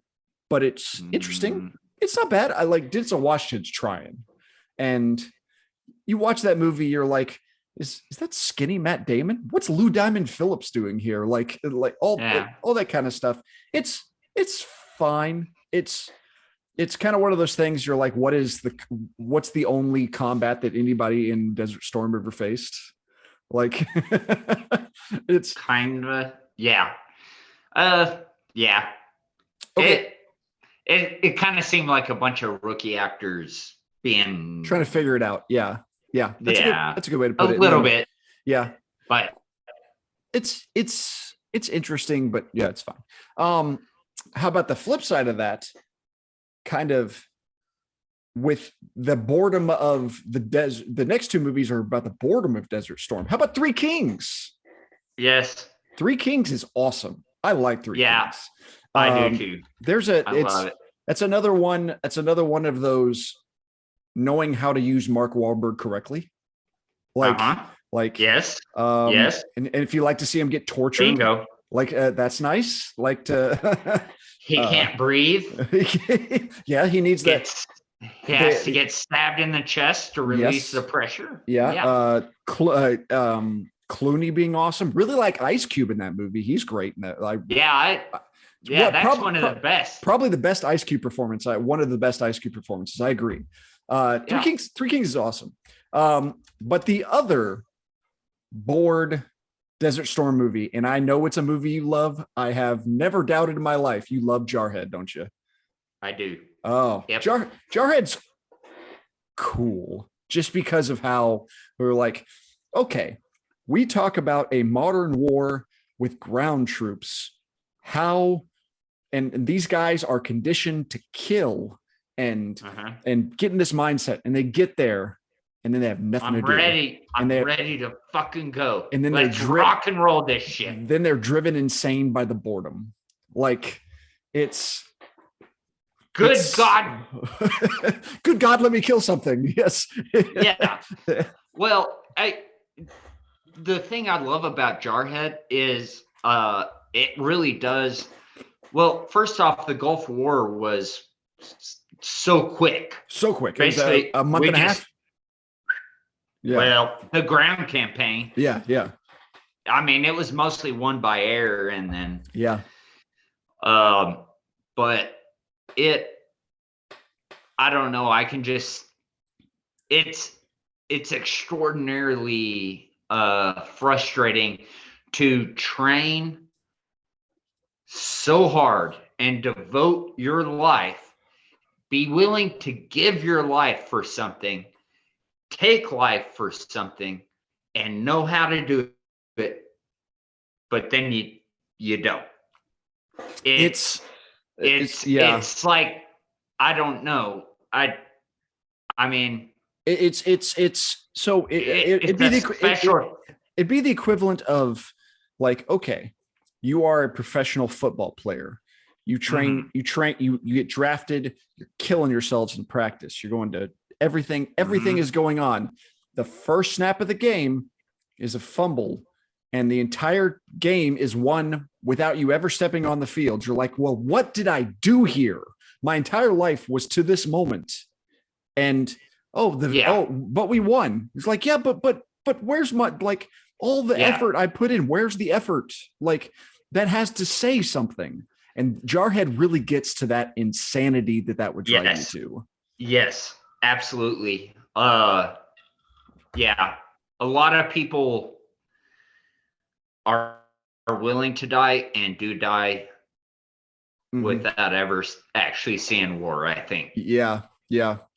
but it's interesting. It's not bad. I like Denzel Washington's trying, and you watch that movie, you're like, is that skinny Matt Damon? What's Lou Diamond Phillips doing here? Like all that kind of stuff. It's fine. It's kind of one of those things. You're like, what's the only combat that anybody in Desert Storm ever faced? Like, it's kind of yeah. Okay. It kind of seemed like a bunch of rookie actors trying to figure it out. Yeah. That's a good way to put it. A little bit. Yeah. But it's interesting, but yeah, it's fine. How about the flip side of that? Kind of with the boredom of the next 2 movies are about the boredom of Desert Storm. How about Three Kings? Yes. Three Kings is awesome. I like Three Kings. I do too. I love it. That's another one. That's another one of those knowing how to use Mark Wahlberg correctly. Like yes, yes. And if you like to see him get tortured, bingo. Like that's nice. Like to he can't breathe. Yeah, he needs that. He has to get stabbed in the chest to release the pressure. Yeah. Clooney being awesome. Really like Ice Cube in that movie. He's great in that. That's one of the best. Probably the best Ice Cube performance. One of the best Ice Cube performances. I agree. Three Kings is awesome. But the other bored Desert Storm movie, and I know it's a movie you love. I have never doubted in my life you love Jarhead, don't you? I do. Oh, yep. Jarhead's cool just because of how we're like, okay, we talk about a modern war with ground troops. How and these guys are conditioned to kill and get in this mindset, and they get there. And then they have nothing to do. I'm ready to fucking go. And then let's rock and roll this shit. Then they're driven insane by the boredom. Like it's God. Good God, let me kill something. Yes. Yeah. Well, the thing I love about Jarhead is it really does. Well, first off, the Gulf War was so quick. Basically, a month and a half. Yeah. Well, the ground campaign. Yeah. I mean, it was mostly won by air, and then but I don't know. I can just it's extraordinarily frustrating to train so hard and devote your life, be willing to give your life for something, take life for something, and know how to do it, but then you don't. It's like, I don't know. I mean, it'd be the equivalent of like, okay, you are a professional football player. You train, you get drafted, you're killing yourselves in practice. You're going to everything is going on. The first snap of the game is a fumble, and the entire game is won without you ever stepping on the field. You're like, well, what did I do here? My entire life was to this moment. And but we won. It's like, yeah, but where's my, like, all the effort I put in? Where's the effort? Like, that has to say something. And Jarhead really gets to that insanity that would drive you to. Yes, absolutely. A lot of people are willing to die and do die without ever actually seeing war, I think. Yeah.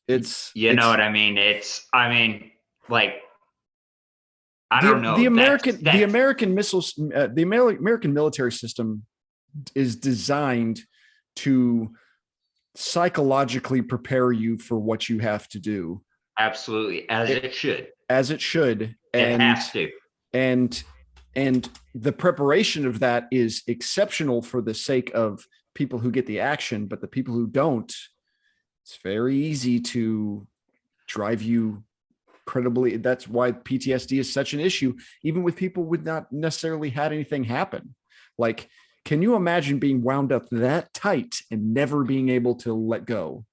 It's know what I mean? Like, I don't know. The American missiles, the American military system is designed to psychologically prepare you for what you have to do. Absolutely, as it should. And it has to. And the preparation of that is exceptional for the sake of people who get the action, but the people who don't, it's very easy to drive you incredibly. That's why PTSD is such an issue, even with people with not necessarily had anything happen. Like, can you imagine being wound up that tight and never being able to let go?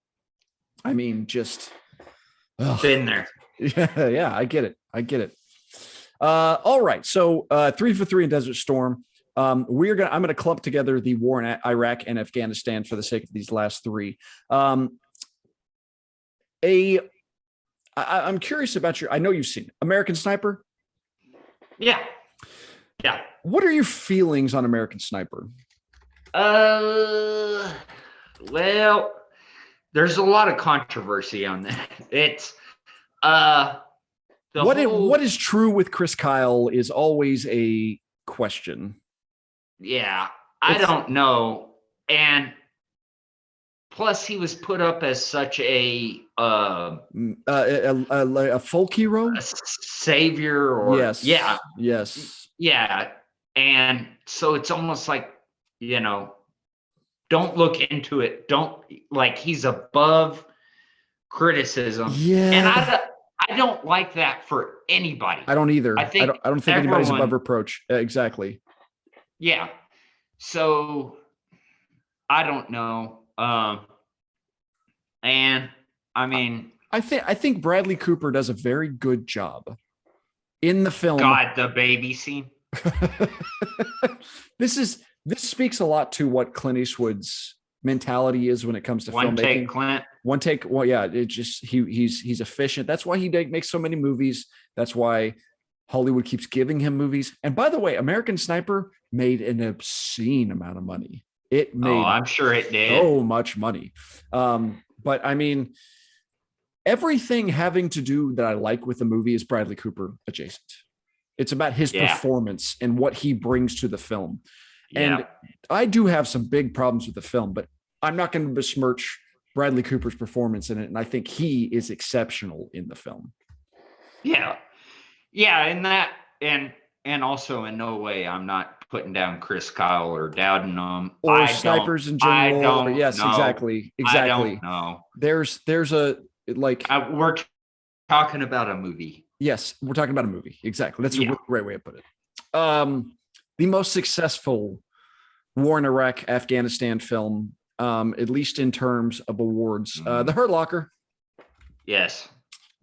I mean, just been there. Yeah, I get it. All right. So 3 for 3 in Desert Storm. I'm gonna clump together the war in Iraq and Afghanistan for the sake of these last three. I'm curious about I know you've seen American Sniper. Yeah. What are your feelings on American Sniper? Well, there's a lot of controversy on that. It's what is true with Chris Kyle is always a question. Yeah, I don't know. And plus, he was put up as such a folk hero, a savior, or yes. And so it's almost like, don't look into it. Don't like he's above criticism. Yeah. And I don't like that for anybody. I don't either. I think I don't think anybody's above reproach. Exactly. Yeah. So I don't know. And I mean, I think Bradley Cooper does a very good job in the film. God, the baby scene. This speaks a lot to what Clint Eastwood's mentality is when it comes to One filmmaking. take, Clint. One take. Well, yeah, it just he's efficient. That's why he makes so many movies. That's why Hollywood keeps giving him movies. And by the way, American Sniper made an obscene amount of money. It made I'm sure it did so much money. But I mean, everything having to do that I like with the movie is Bradley Cooper adjacent. It's about his performance and what he brings to the film. Yeah. And I do have some big problems with the film, but I'm not going to besmirch Bradley Cooper's performance in it. And I think he is exceptional in the film. Yeah. Yeah. And that, and also in no way, I'm not putting down Chris Kyle or doubting them. Or snipers in general. Yes, know. exactly. I don't know. There's a, like, we're talking about a movie. Yes, we're talking about a movie. Exactly. That's a great way to put it. The most successful war in Iraq, Afghanistan film, at least in terms of awards, The Hurt Locker. Yes.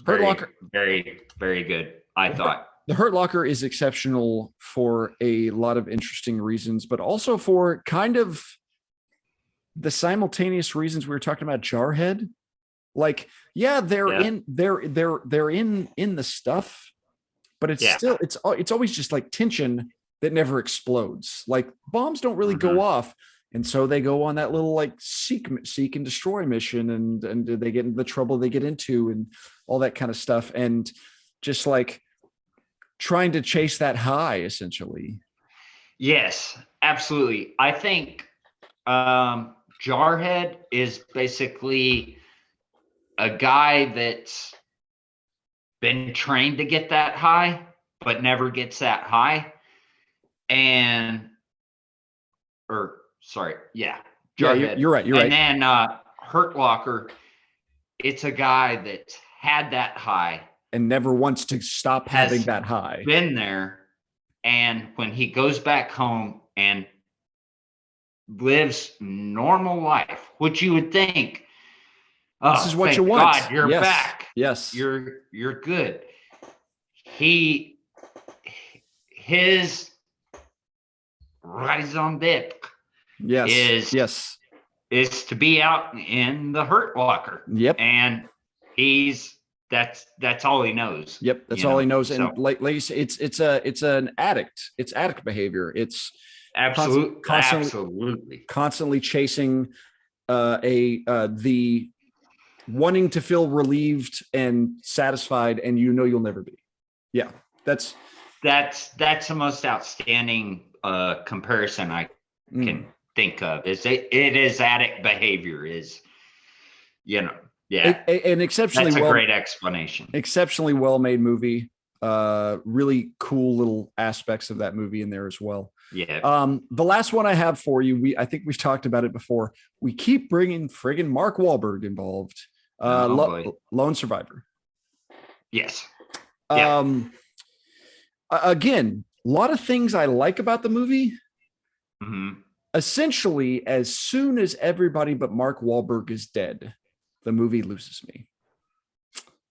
Hurt Locker. Very, very good, I thought. The Hurt Locker is exceptional for a lot of interesting reasons, but also for kind of the simultaneous reasons we were talking about Jarhead. Like, they're in the stuff, but it's still it's always just like tension that never explodes. Like bombs don't really go off, and so they go on that little like seek and destroy mission, and they get into the trouble they get into, and all that kind of stuff, and just like trying to chase that high, essentially. Yes, absolutely. I think Jarhead is basically a guy that's been trained to get that high, but never gets that high. Jarhead. Yeah, you're right. And then Hurt Locker, it's a guy that's had that high and never wants to stop having that high. Been there, and when he goes back home and lives normal life, which you would think, this is what you want. God, you're back. Yes, you're good. His raison d'être is to be out in the Hurt Locker. Yep, and that's all he knows. Yep, that's all he knows. And like you say, it's an addict. It's addict behavior. It's constantly chasing the wanting to feel relieved and satisfied, and you'll never be. Yeah, that's the most outstanding comparison I can think of. It is addict behavior. An exceptionally that's a great explanation. Exceptionally well-made movie. Really cool little aspects of that movie in there as well. Yeah. The last one I have for you, I think we've talked about it before. We keep bringing friggin' Mark Wahlberg involved. Lone Survivor. Yes. Again, a lot of things I like about the movie. Mm-hmm. Essentially, as soon as everybody but Mark Wahlberg is dead, the movie loses me.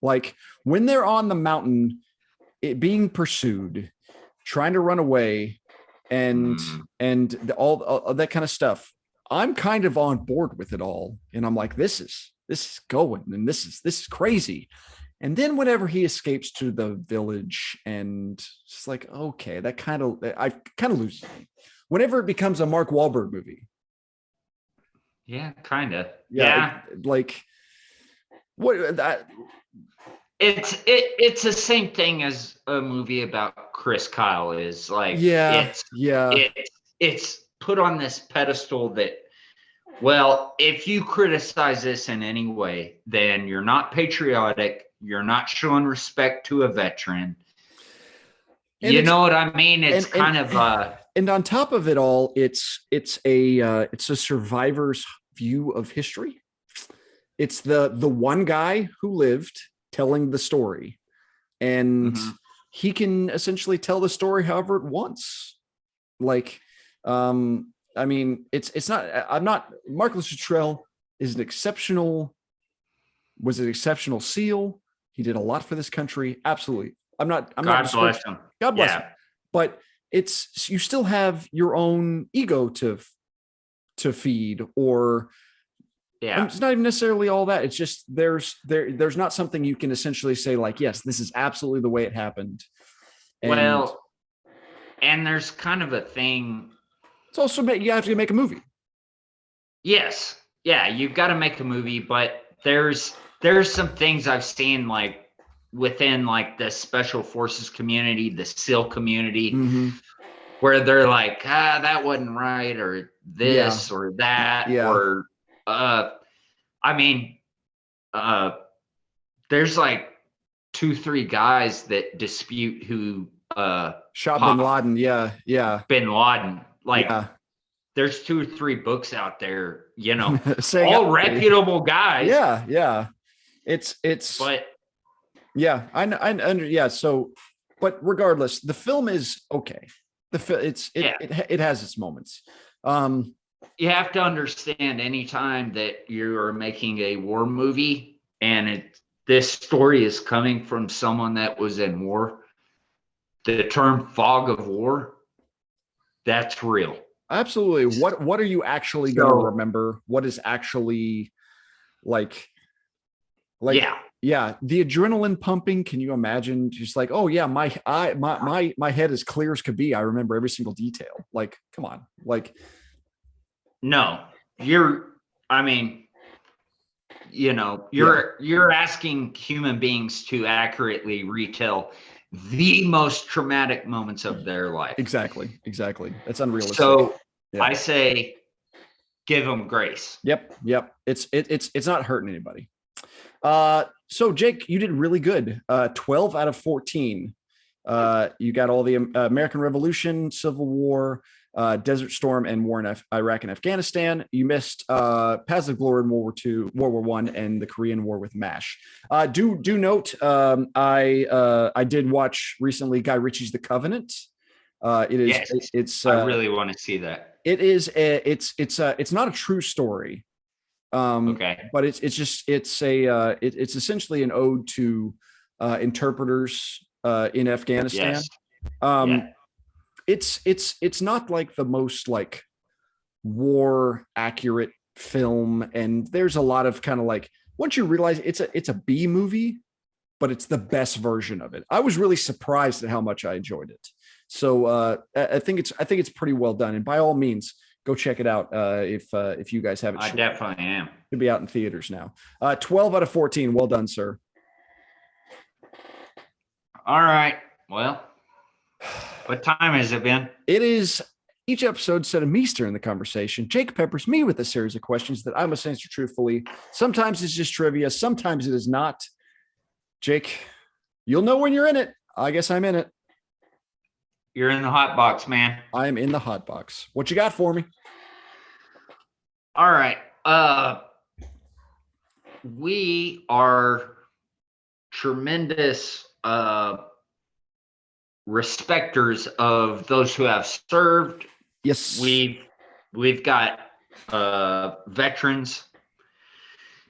Like when they're on the mountain, being pursued, trying to run away, and all that kind of stuff. I'm kind of on board with it all, and I'm like, this is going, and this is crazy. And then whenever he escapes to the village, and it's like, okay, I kind of lose me. Whenever it becomes a Mark Wahlberg movie. Yeah, kind of. Yeah. Like what that. It's the same thing as a movie about Chris Kyle is like. It's put on this pedestal that, well, if you criticize this in any way, then you're not patriotic. You're not showing respect to a veteran. You know what I mean? It's kind of and on top of it all, it's a survivor's view of history. It's the one guy who lived telling the story, and he can essentially tell the story however it wants. Like, I mean, it's not. I'm not. Mark Luttrell is an exceptional SEAL. He did a lot for this country. Absolutely. I'm not. God bless him. God bless him. But you still have your own ego to feed, or it's not even necessarily all that. It's just there's not something you can essentially say like, yes, this is absolutely the way it happened. And and there's kind of a thing. It's also you have to make a movie. Yes. Yeah, you've got to make a movie, but there's some things I've seen like within like the special forces community, the SEAL community, where they're like, that wasn't right, or this or that, or I mean, there's like 2-3 guys that dispute who shot Bin Laden. Bin Laden. Like, there's 2 or 3 books out there, you know, all reputable guys. It's but I know. So, but regardless, the film is okay. It has its moments. You have to understand, anytime that you're making a war movie and this story is coming from someone that was in war, the term fog of war, that's real. Absolutely. What are you actually going to remember? What is actually like the adrenaline pumping. Can you imagine just like, oh yeah, my head as clear as could be. I remember every single detail. Like, come on. Like, no, you're asking human beings to accurately retell the most traumatic moments of their life. Exactly. That's unrealistic. So I say, give them grace. Yep. It's not hurting anybody. So Jake, you did really good. 12 out of 14. You got all the American Revolution, Civil War, Desert Storm, and War in Iraq and Afghanistan. You missed Paths of Glory in World War War I, and the Korean War with MASH. Do note, I did watch recently Guy Ritchie's The Covenant. It is. Yes, it's. I really want to see that. It is. It's not a true story. Okay. But it's essentially an ode to interpreters in Afghanistan. Yes. It's not like the most like war accurate film, and there's a lot of kind of like, once you realize it's a B movie, but it's the best version of it. I was really surprised at how much I enjoyed it. So I think it's pretty well done, and by all means, go check it out if you guys haven't. I definitely am. It'll be out in theaters now. 12 out of 14. Well done, sir. All right. Well, what time has it been? It is. Each episode, instead of me steering the conversation, Jake peppers me with a series of questions that I must answer truthfully. Sometimes it's just trivia. Sometimes it is not. Jake, you'll know when you're in it. I guess I'm in it. You're in the hot box, man. I am in the hot box. What you got for me? All right. We are tremendous respecters of those who have served. Yes. We've got veterans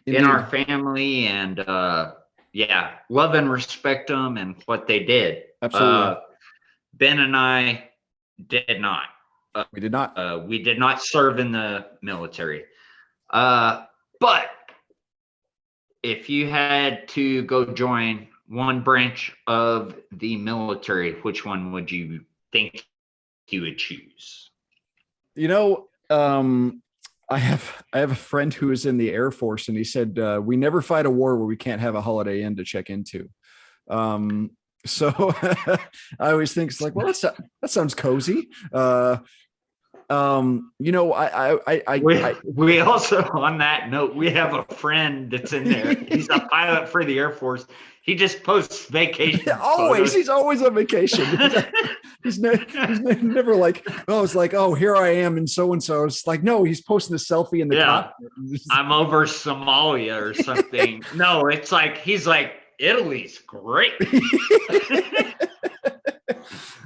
Indeed. in our family, and love and respect them and what they did. Absolutely. Ben and I did not. We did not. We did not serve in the military. But if you had to go join one branch of the military, which one would you think you would choose? You know, I have a friend who is in the Air Force, and he said, we never fight a war where we can't have a Holiday Inn to check into. So I always think it's like, well, that sounds cozy. You know, we also, on that note, we have a friend that's in there. He's a pilot for the Air Force. He just posts vacation photos. He's always on vacation. He's never like, oh, it's like, oh, here I am and so. It's like, no, he's posting a selfie in the cockpit. I'm over Somalia or something. No, it's like, he's like, Italy's great.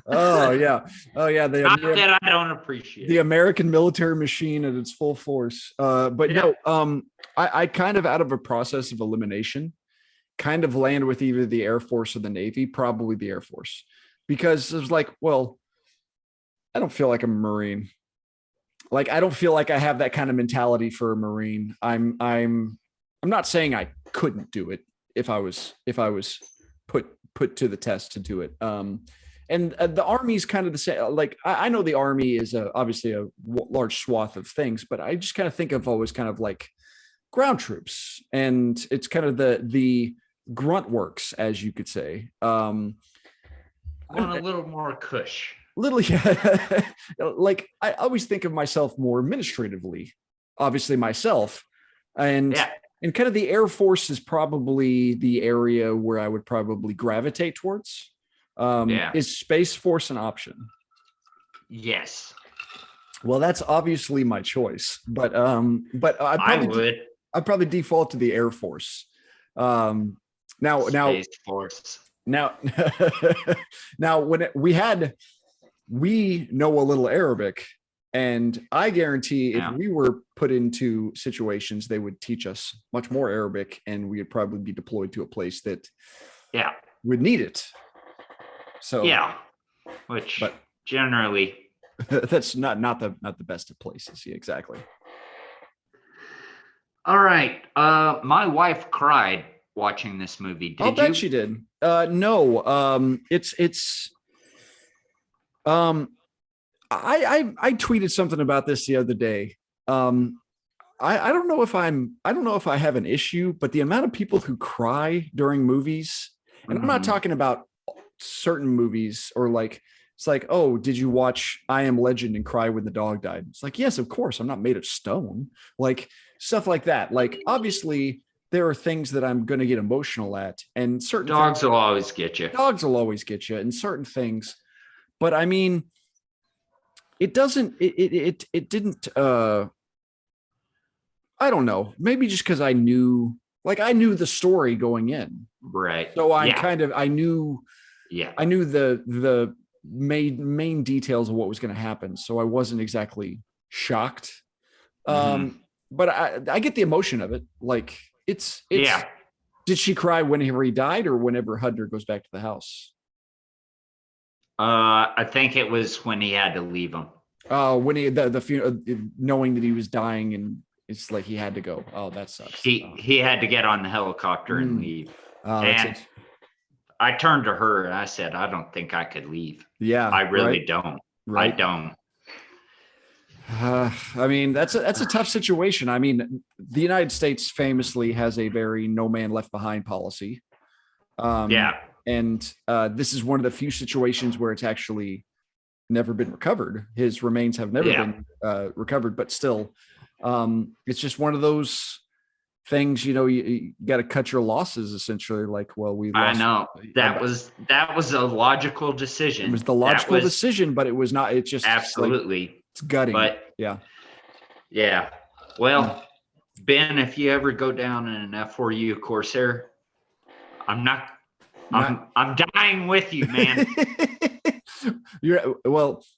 Oh yeah. Not that I don't appreciate the American military machine at its full force. But no, I kind of, out of a process of elimination, kind of land with either the Air Force or the Navy, probably the Air Force, because it was like, well, I don't feel like I'm a Marine. Like, I don't feel like I have that kind of mentality for a Marine. I'm not saying I couldn't do it if I was put to the test to do it. And the Army's kind of the same. Like, I know the Army is obviously a large swath of things, but I just kind of think of always kind of like ground troops, and it's kind of the grunt works, as you could say. Want a little more cush. Yeah. Like, I always think of myself more administratively, obviously myself, and kind of the Air Force is probably the area where I would probably gravitate towards. Is Space Force an option? Yes. Well, that's obviously my choice, but I'd probably default to the Air Force. Space Force. Now, when we know a little Arabic, and I guarantee if we were put into situations, they would teach us much more Arabic, and we would probably be deployed to a place that would need it. So but generally that's not the best of places. Yeah, exactly. All right. My wife cried watching this movie. I'll bet she did. No. I tweeted something about this the other day. I don't know if I have an issue, but the amount of people who cry during movies, and I'm not talking about certain movies, or like, it's like, oh, did you watch I Am Legend and cry when the dog died? It's like, yes, of course. I'm not made of stone. Like, stuff like that. Like, obviously there are things that I'm going to get emotional at, and certain dogs will always get you. Dogs will always get you in certain things. But I mean, it didn't, I don't know, maybe just because I knew the story going in. Right. So I knew the main details of what was going to happen. So I wasn't exactly shocked. But I get the emotion of it. Like, it's Did she cry whenever he died, or whenever Hudner goes back to the house? I think it was when he had to leave him. Oh, when the funeral, knowing that he was dying, and it's like he had to go. Oh, that sucks. He had to get on the helicopter and leave. And I turned to her and I said, I don't think I could leave. Yeah, I really don't. Right. I don't. I mean, that's a tough situation. I mean, the United States famously has a very no man left behind policy. And this is one of the few situations where it's actually never been recovered. His remains have never been recovered, but still, it's just one of those things, you got to cut your losses, essentially. Like, well, we lost. I know that was a logical decision. It was the logical decision, but it was not. It's just absolutely it's gutting. But yeah. Well, Ben, if you ever go down in an F4U Corsair, I'm dying with you, man.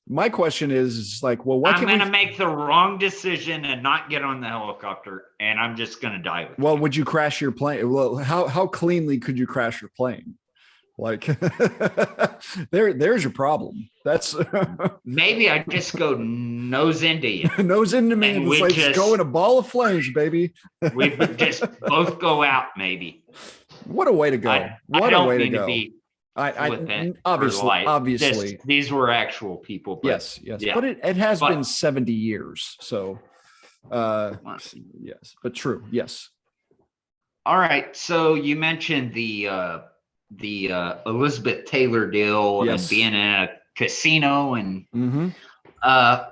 My question is like, well, I'm going to make the wrong decision and not get on the helicopter, and I'm just going to die with you. Would you crash your plane? Well, how cleanly could you crash your plane? Like, there's your problem. That's maybe I just go nose into you. Nose into me. And it's like just go in a ball of flames, baby. We just both go out, maybe. What a way to go. What a way to go. Obviously these were actual people. But yes. Yeah. But it has been 70 years. So yes, but true. Yes. All right. So you mentioned the Elizabeth Taylor deal and being in a casino, and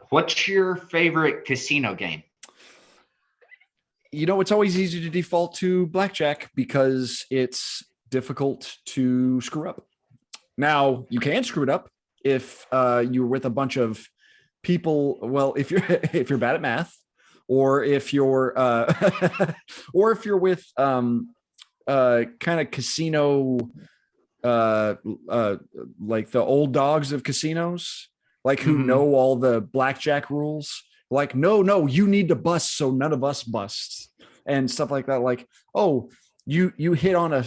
What's your favorite casino game? It's always easy to default to blackjack because it's difficult to screw up. Now, you can screw it up if you're with a bunch of people. Well, if you're bad at math, or if you're with kind of casino like the old dogs of casinos, like who know all the blackjack rules. Like, no, you need to bust so none of us bust and stuff like that. Like, oh, you hit on a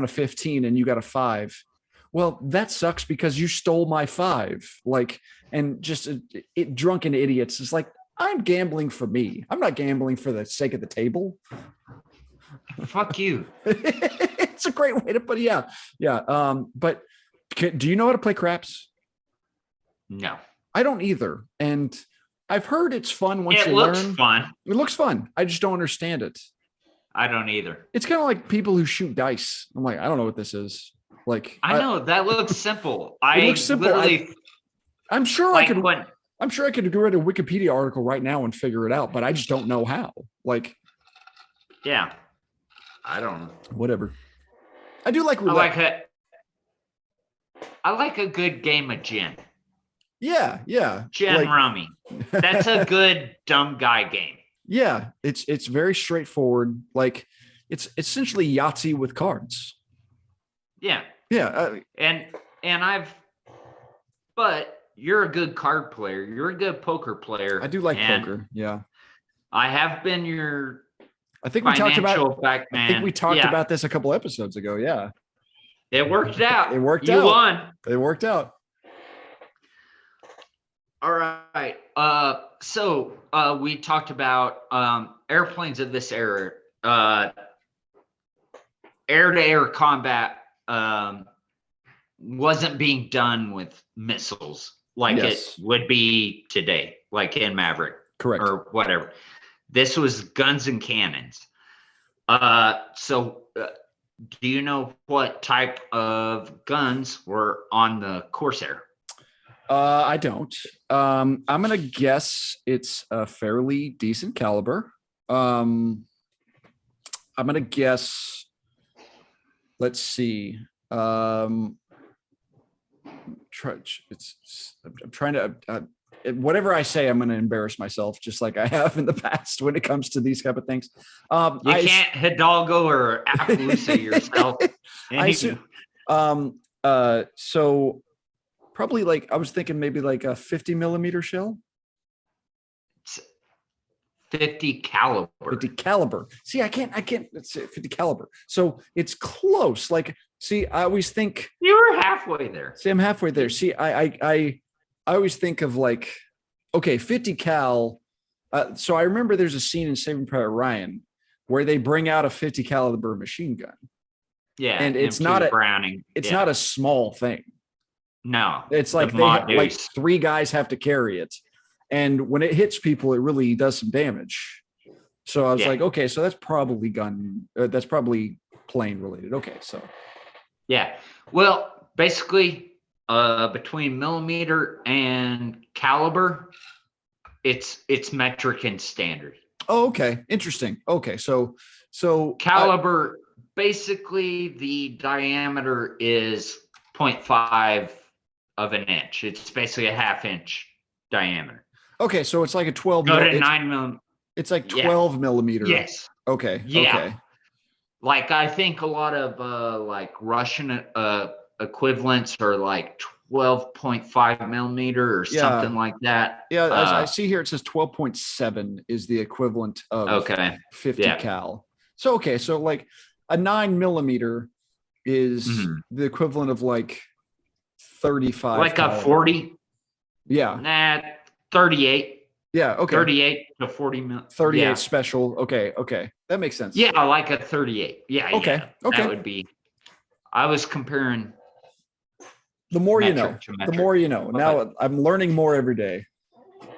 15 and you got a 5. Well, that sucks because you stole my 5. Like, and just drunken idiots. It's like, I'm gambling for me. I'm not gambling for the sake of the table. Fuck you. It's a great way to put it. Yeah. But do you know how to play craps? No, I don't either. And I've heard it's fun once you learn. It looks fun. It looks fun. I just don't understand it. I don't either. It's kind of like people who shoot dice. I'm like, I don't know what this is. Like, I know that looks simple. It looks simple. I'm sure like I could. I'm sure I could read a Wikipedia article right now and figure it out, but I just don't know how. Like, yeah, I don't know. Whatever. I do like roulette. I like a good game of gin. Yeah. Gin rummy. That's a good dumb guy game. Yeah, it's very straightforward. Like, it's essentially Yahtzee with cards. Yeah. Yeah. But you're a good card player. You're a good poker player. I do like poker. Yeah. I have been your I think we talked about back man. I think we talked about this a couple episodes ago. Yeah. It worked out. It worked out. You won. It worked out. All right. So we talked about airplanes of this era. Air-to-air combat wasn't being done with missiles like it would be today, like in Maverick. Correct. Or whatever. This was guns and cannons. So do you know what type of guns were on the Corsair? I don't. I'm gonna guess it's a fairly decent caliber. I'm gonna guess. Let's see. I'm trying to. Whatever I say, I'm going to embarrass myself, just like I have in the past when it comes to these type of things. You can't Hidalgo or Appaloosa yourself. So probably like, I was thinking maybe like a 50 millimeter shell. 50 caliber. 50 caliber. See, I can't, it's 50 caliber. So it's close. Like, see, I always think. You were halfway there. See, I'm halfway there. See, I always think of like, okay, 50 cal. So I remember there's a scene in Saving Private Ryan where they bring out a 50 caliber machine gun. Yeah. And it's not a Browning. It's not a small thing. No. It's like like 3 guys have to carry it. And when it hits people, it really does some damage. So I was like, okay, so that's probably that's probably plane related. Okay. So. Yeah. Well, basically, between millimeter and caliber, it's metric and standard. Oh, okay. Interesting. Okay. So caliber, basically the diameter is 0.5 of an inch. It's basically a 1/2 inch diameter. Okay. So it's like a 12. Go to 9 millimeter. It's like 12 millimeter. Yes. Okay. Yeah. Okay. Like, I think a lot of like Russian equivalents are like 12.5 millimeter or something like that. Yeah, as I see here, it says 12.7 is the equivalent of 50 cal. So, okay, so like a 9 millimeter is the equivalent of like 35. Like a 40? Yeah. Nah, 38. Yeah, okay. 38 to 40 mil. 38 special. Okay. That makes sense. Yeah, like a 38. Yeah. Okay. That would be. I was comparing. The more you know. The more you know. Now I'm learning more every day.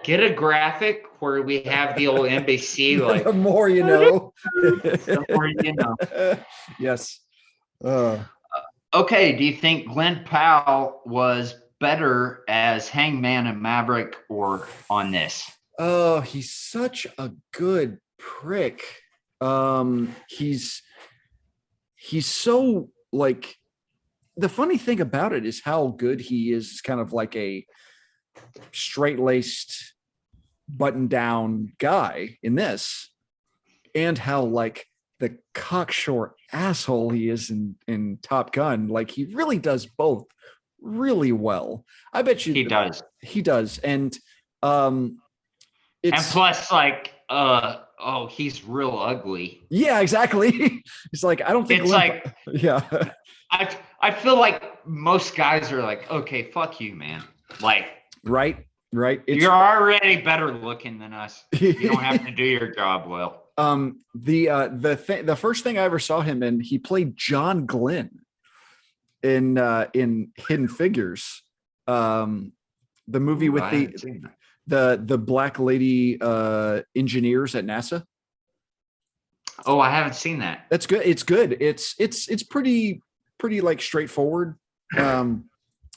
Get a graphic where we have the old NBC. Like, the more you know. The more you know. Yes. Okay. Do you think Glenn Powell was better as Hangman and Maverick or on this? Oh, he's such a good prick. He's so like, the funny thing about it is how good he is kind of like a straight-laced, button-down guy in this, and how like the cocksure asshole he is in Top Gun. Like, he really does both really well. I bet you He does. He does. And and plus, like, he's real ugly. Yeah, exactly. It's like, I don't think it's like, yeah. I feel like most guys are like, okay, fuck you, man. Like, right. You're already better looking than us. You don't have to do your job well. The first thing I ever saw him in, he played John Glenn in Hidden Figures, the movie with the black lady engineers at NASA. Oh, I haven't seen that. That's good. It's good. It's pretty like straightforward.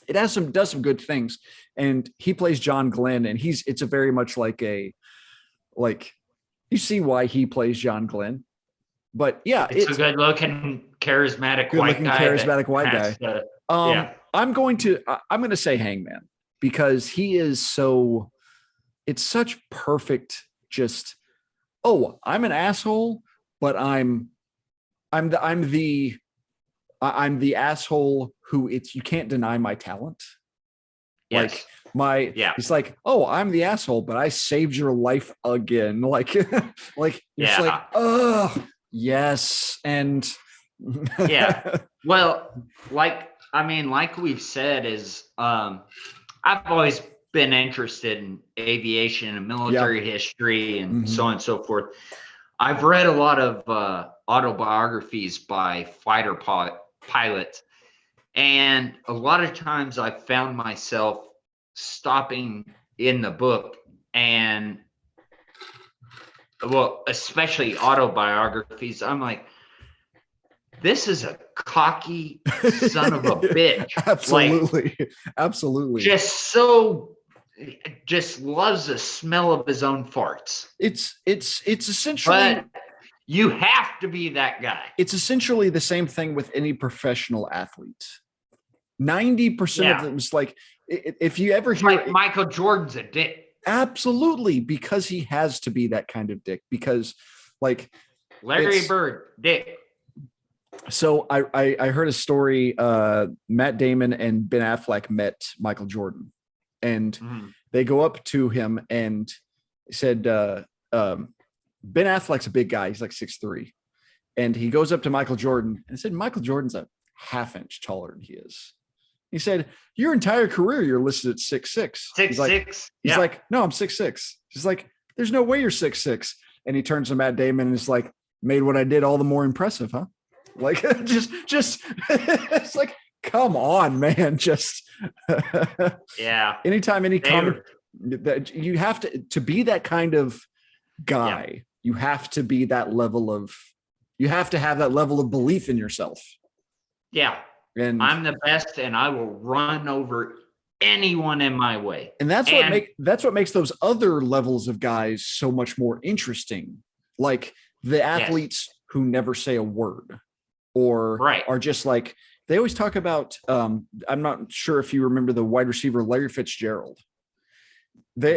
It does some good things, and he plays John Glenn, and it's a very much like you see why he plays John Glenn. But yeah, it's a good looking, charismatic white guy. Yeah. I'm going to say Hangman, because he is so, it's such perfect, just, oh, I'm an asshole, but I'm the asshole who you can't deny my talent. Yes. It's like, oh, I'm the asshole, but I saved your life again. Like, it's like, oh yes. And yeah. Well, like we've said is, I've always been interested in aviation and military history and so on and so forth. I've read a lot of autobiographies by fighter pilots, and a lot of times I found myself stopping in the book, and well, especially autobiographies, I'm like, this is a cocky son of a bitch. Absolutely. Like, absolutely. Just loves the smell of his own farts. It's essentially, but you have to be that guy. It's essentially the same thing with any professional athlete. 90% of them is like, if you ever hear, like Michael Jordan's a dick. Absolutely, because he has to be that kind of dick, because like Larry Bird, dick. So I heard a story, Matt Damon and Ben Affleck met Michael Jordan, and they go up to him and said, Ben Affleck's a big guy. He's like 6'3", and he goes up to Michael Jordan and said, Michael Jordan's a half inch taller than he is. He said, your entire career, you're listed at 6'6". 6'6". He's like, no, I'm 6'6". He's like, there's no way you're 6'6". And he turns to Matt Damon and is like, made what I did all the more impressive, huh? Like, just it's like, come on, man. Just yeah. Anytime any comment that you have to be that kind of guy, you have to be that level of, you have to have that level of belief in yourself. Yeah. And I'm the best, and I will run over anyone in my way. And that's what makes those other levels of guys so much more interesting. Like the athletes who never say a word, or are just like, they always talk about, I'm not sure if you remember the wide receiver Larry Fitzgerald. He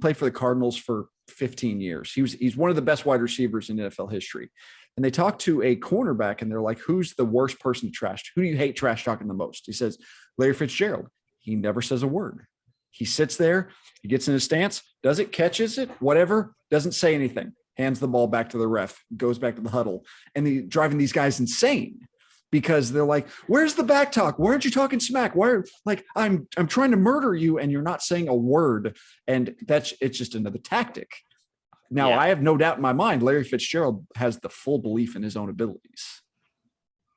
played for the Cardinals for 15 years. He's one of the best wide receivers in NFL history. And they talk to a cornerback, and they're like, who's the worst person to trash? Who do you hate trash talking the most? He says, Larry Fitzgerald. He never says a word. He sits there, he gets in his stance, does it, catches it, whatever, doesn't say anything, hands the ball back to the ref, goes back to the huddle. And driving these guys insane, because they're like, where's the back talk? Why aren't you talking smack? I'm trying to murder you, and you're not saying a word. And it's just another tactic. Now, I have no doubt in my mind, Larry Fitzgerald has the full belief in his own abilities.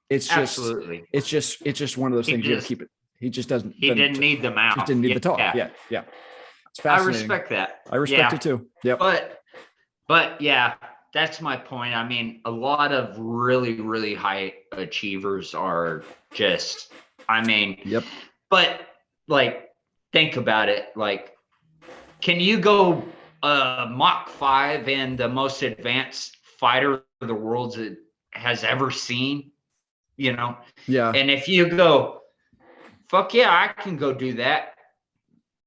It's just, absolutely. It's just one of those things you have to keep it. He just doesn't. He didn't need them out. Just didn't need the talk. Yeah. It's fascinating. I respect that. I respect it too. Yeah. But yeah, that's my point. I mean, a lot of really, really high achievers are just, But like, think about it. Like, can you go Mach 5 in the most advanced fighter the world has ever seen? You know? Yeah. And if you go, fuck yeah, I can go do that.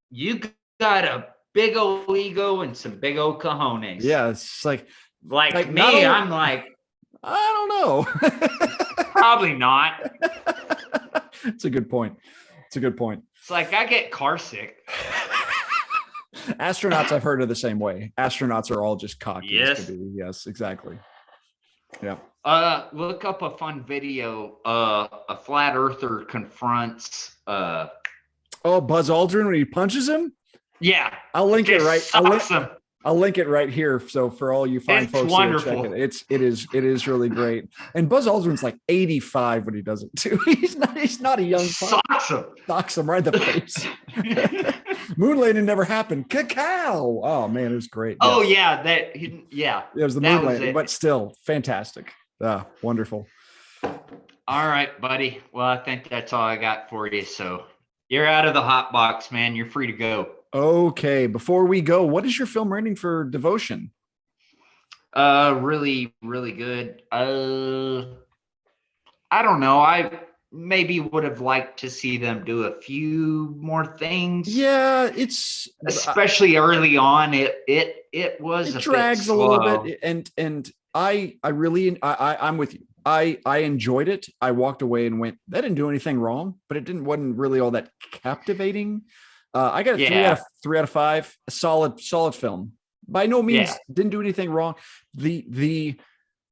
You got a big old ego and some big old cojones. Yeah. It's like me, I'm like, I don't know. probably not. It's a good point. It's like I get car sick. Astronauts, I've heard, are the same way. Astronauts are all just cocky. Yes. To be. Yes, exactly. Yeah. Look up a fun video. A flat earther confronts. Oh, Buzz Aldrin when he punches him. Yeah, I'll link it right. Awesome. I'll link it right here. So for all you fine folks, wonderful. Check it is really great. And Buzz Aldrin's like 85 when he does it too. He's not a young. Socks him right in the face. Moon landing never happened. Cacao. Oh man, it was great. Oh yes. yeah, it was the moon landing, but still fantastic. Wonderful. All right, buddy. Well, I think that's all I got for you. So you're out of the hot box, man. You're free to go. Okay. Before we go, what is your film rating for Devotion? Really, really good. I don't know. I maybe would have liked to see them do a few more things. Yeah, it's especially early on. It was it drags a little bit, and I'm with you. I enjoyed it. I walked away and went, that didn't do anything wrong, but wasn't really all that captivating. I got a 3 out of 5. A solid film. By no means didn't do anything wrong. The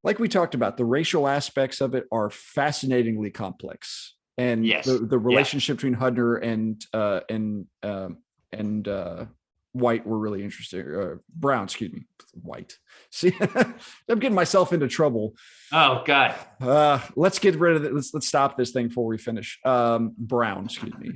like we talked about, the racial aspects of it are fascinatingly complex, and the relationship between Hudner and White were really interesting. Brown, excuse me, White. See, I'm getting myself into trouble. Oh God. Let's get rid of it. Let's stop this thing before we finish. Brown, excuse me.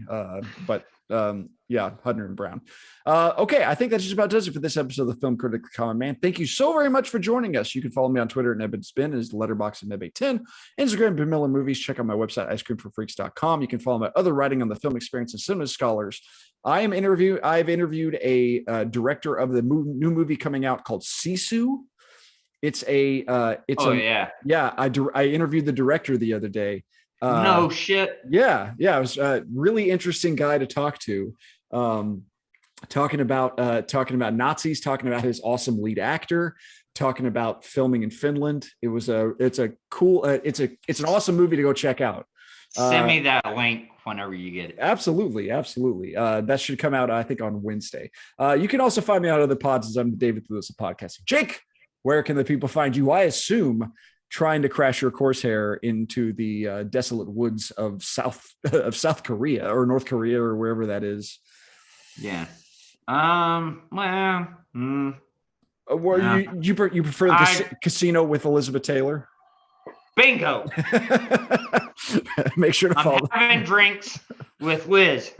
Hudner and Brown. Okay, I think that just about does it for this episode of the Film Critic, the Common Man. Thank you so very much for joining us. You can follow me on Twitter at NebBenSpin, is Letterboxd at Neb810, Instagram Bamilla Movies. Check out my website, icecreamforfreaks.com. You can follow my other writing on the film experience and cinema scholars. I've interviewed a director of the new movie coming out called Sisu. I interviewed the director the other day. No shit. Yeah. It was a really interesting guy to talk to. Talking about Nazis, talking about his awesome lead actor, talking about filming in Finland. It's an awesome movie to go check out. Send me that link whenever you get it. Absolutely. That should come out, I think, on Wednesday. You can also find me on other pods as I'm David Lewis of Podcasting. Jake, where can the people find you? I assume trying to crash your Corsair into the desolate woods of South Korea or North Korea or wherever that is. Yeah. You prefer the casino with Elizabeth Taylor? Bingo. Make sure to follow. I'm having drinks with Wiz.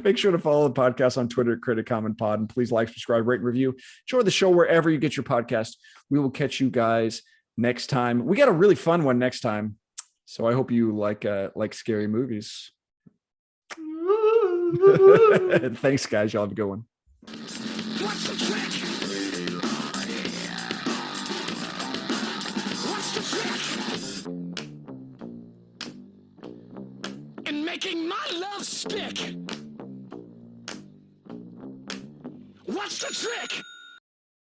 Make sure to follow the podcast on Twitter at Critic Common Pod, and please like, subscribe, rate, and review. Enjoy the show wherever you get your podcast. We will catch you guys next time. We got a really fun one next time, so I hope you like scary movies. Thanks, guys. Y'all have a good one. What's the trick? What's the trick? In making my love stick. What's the trick?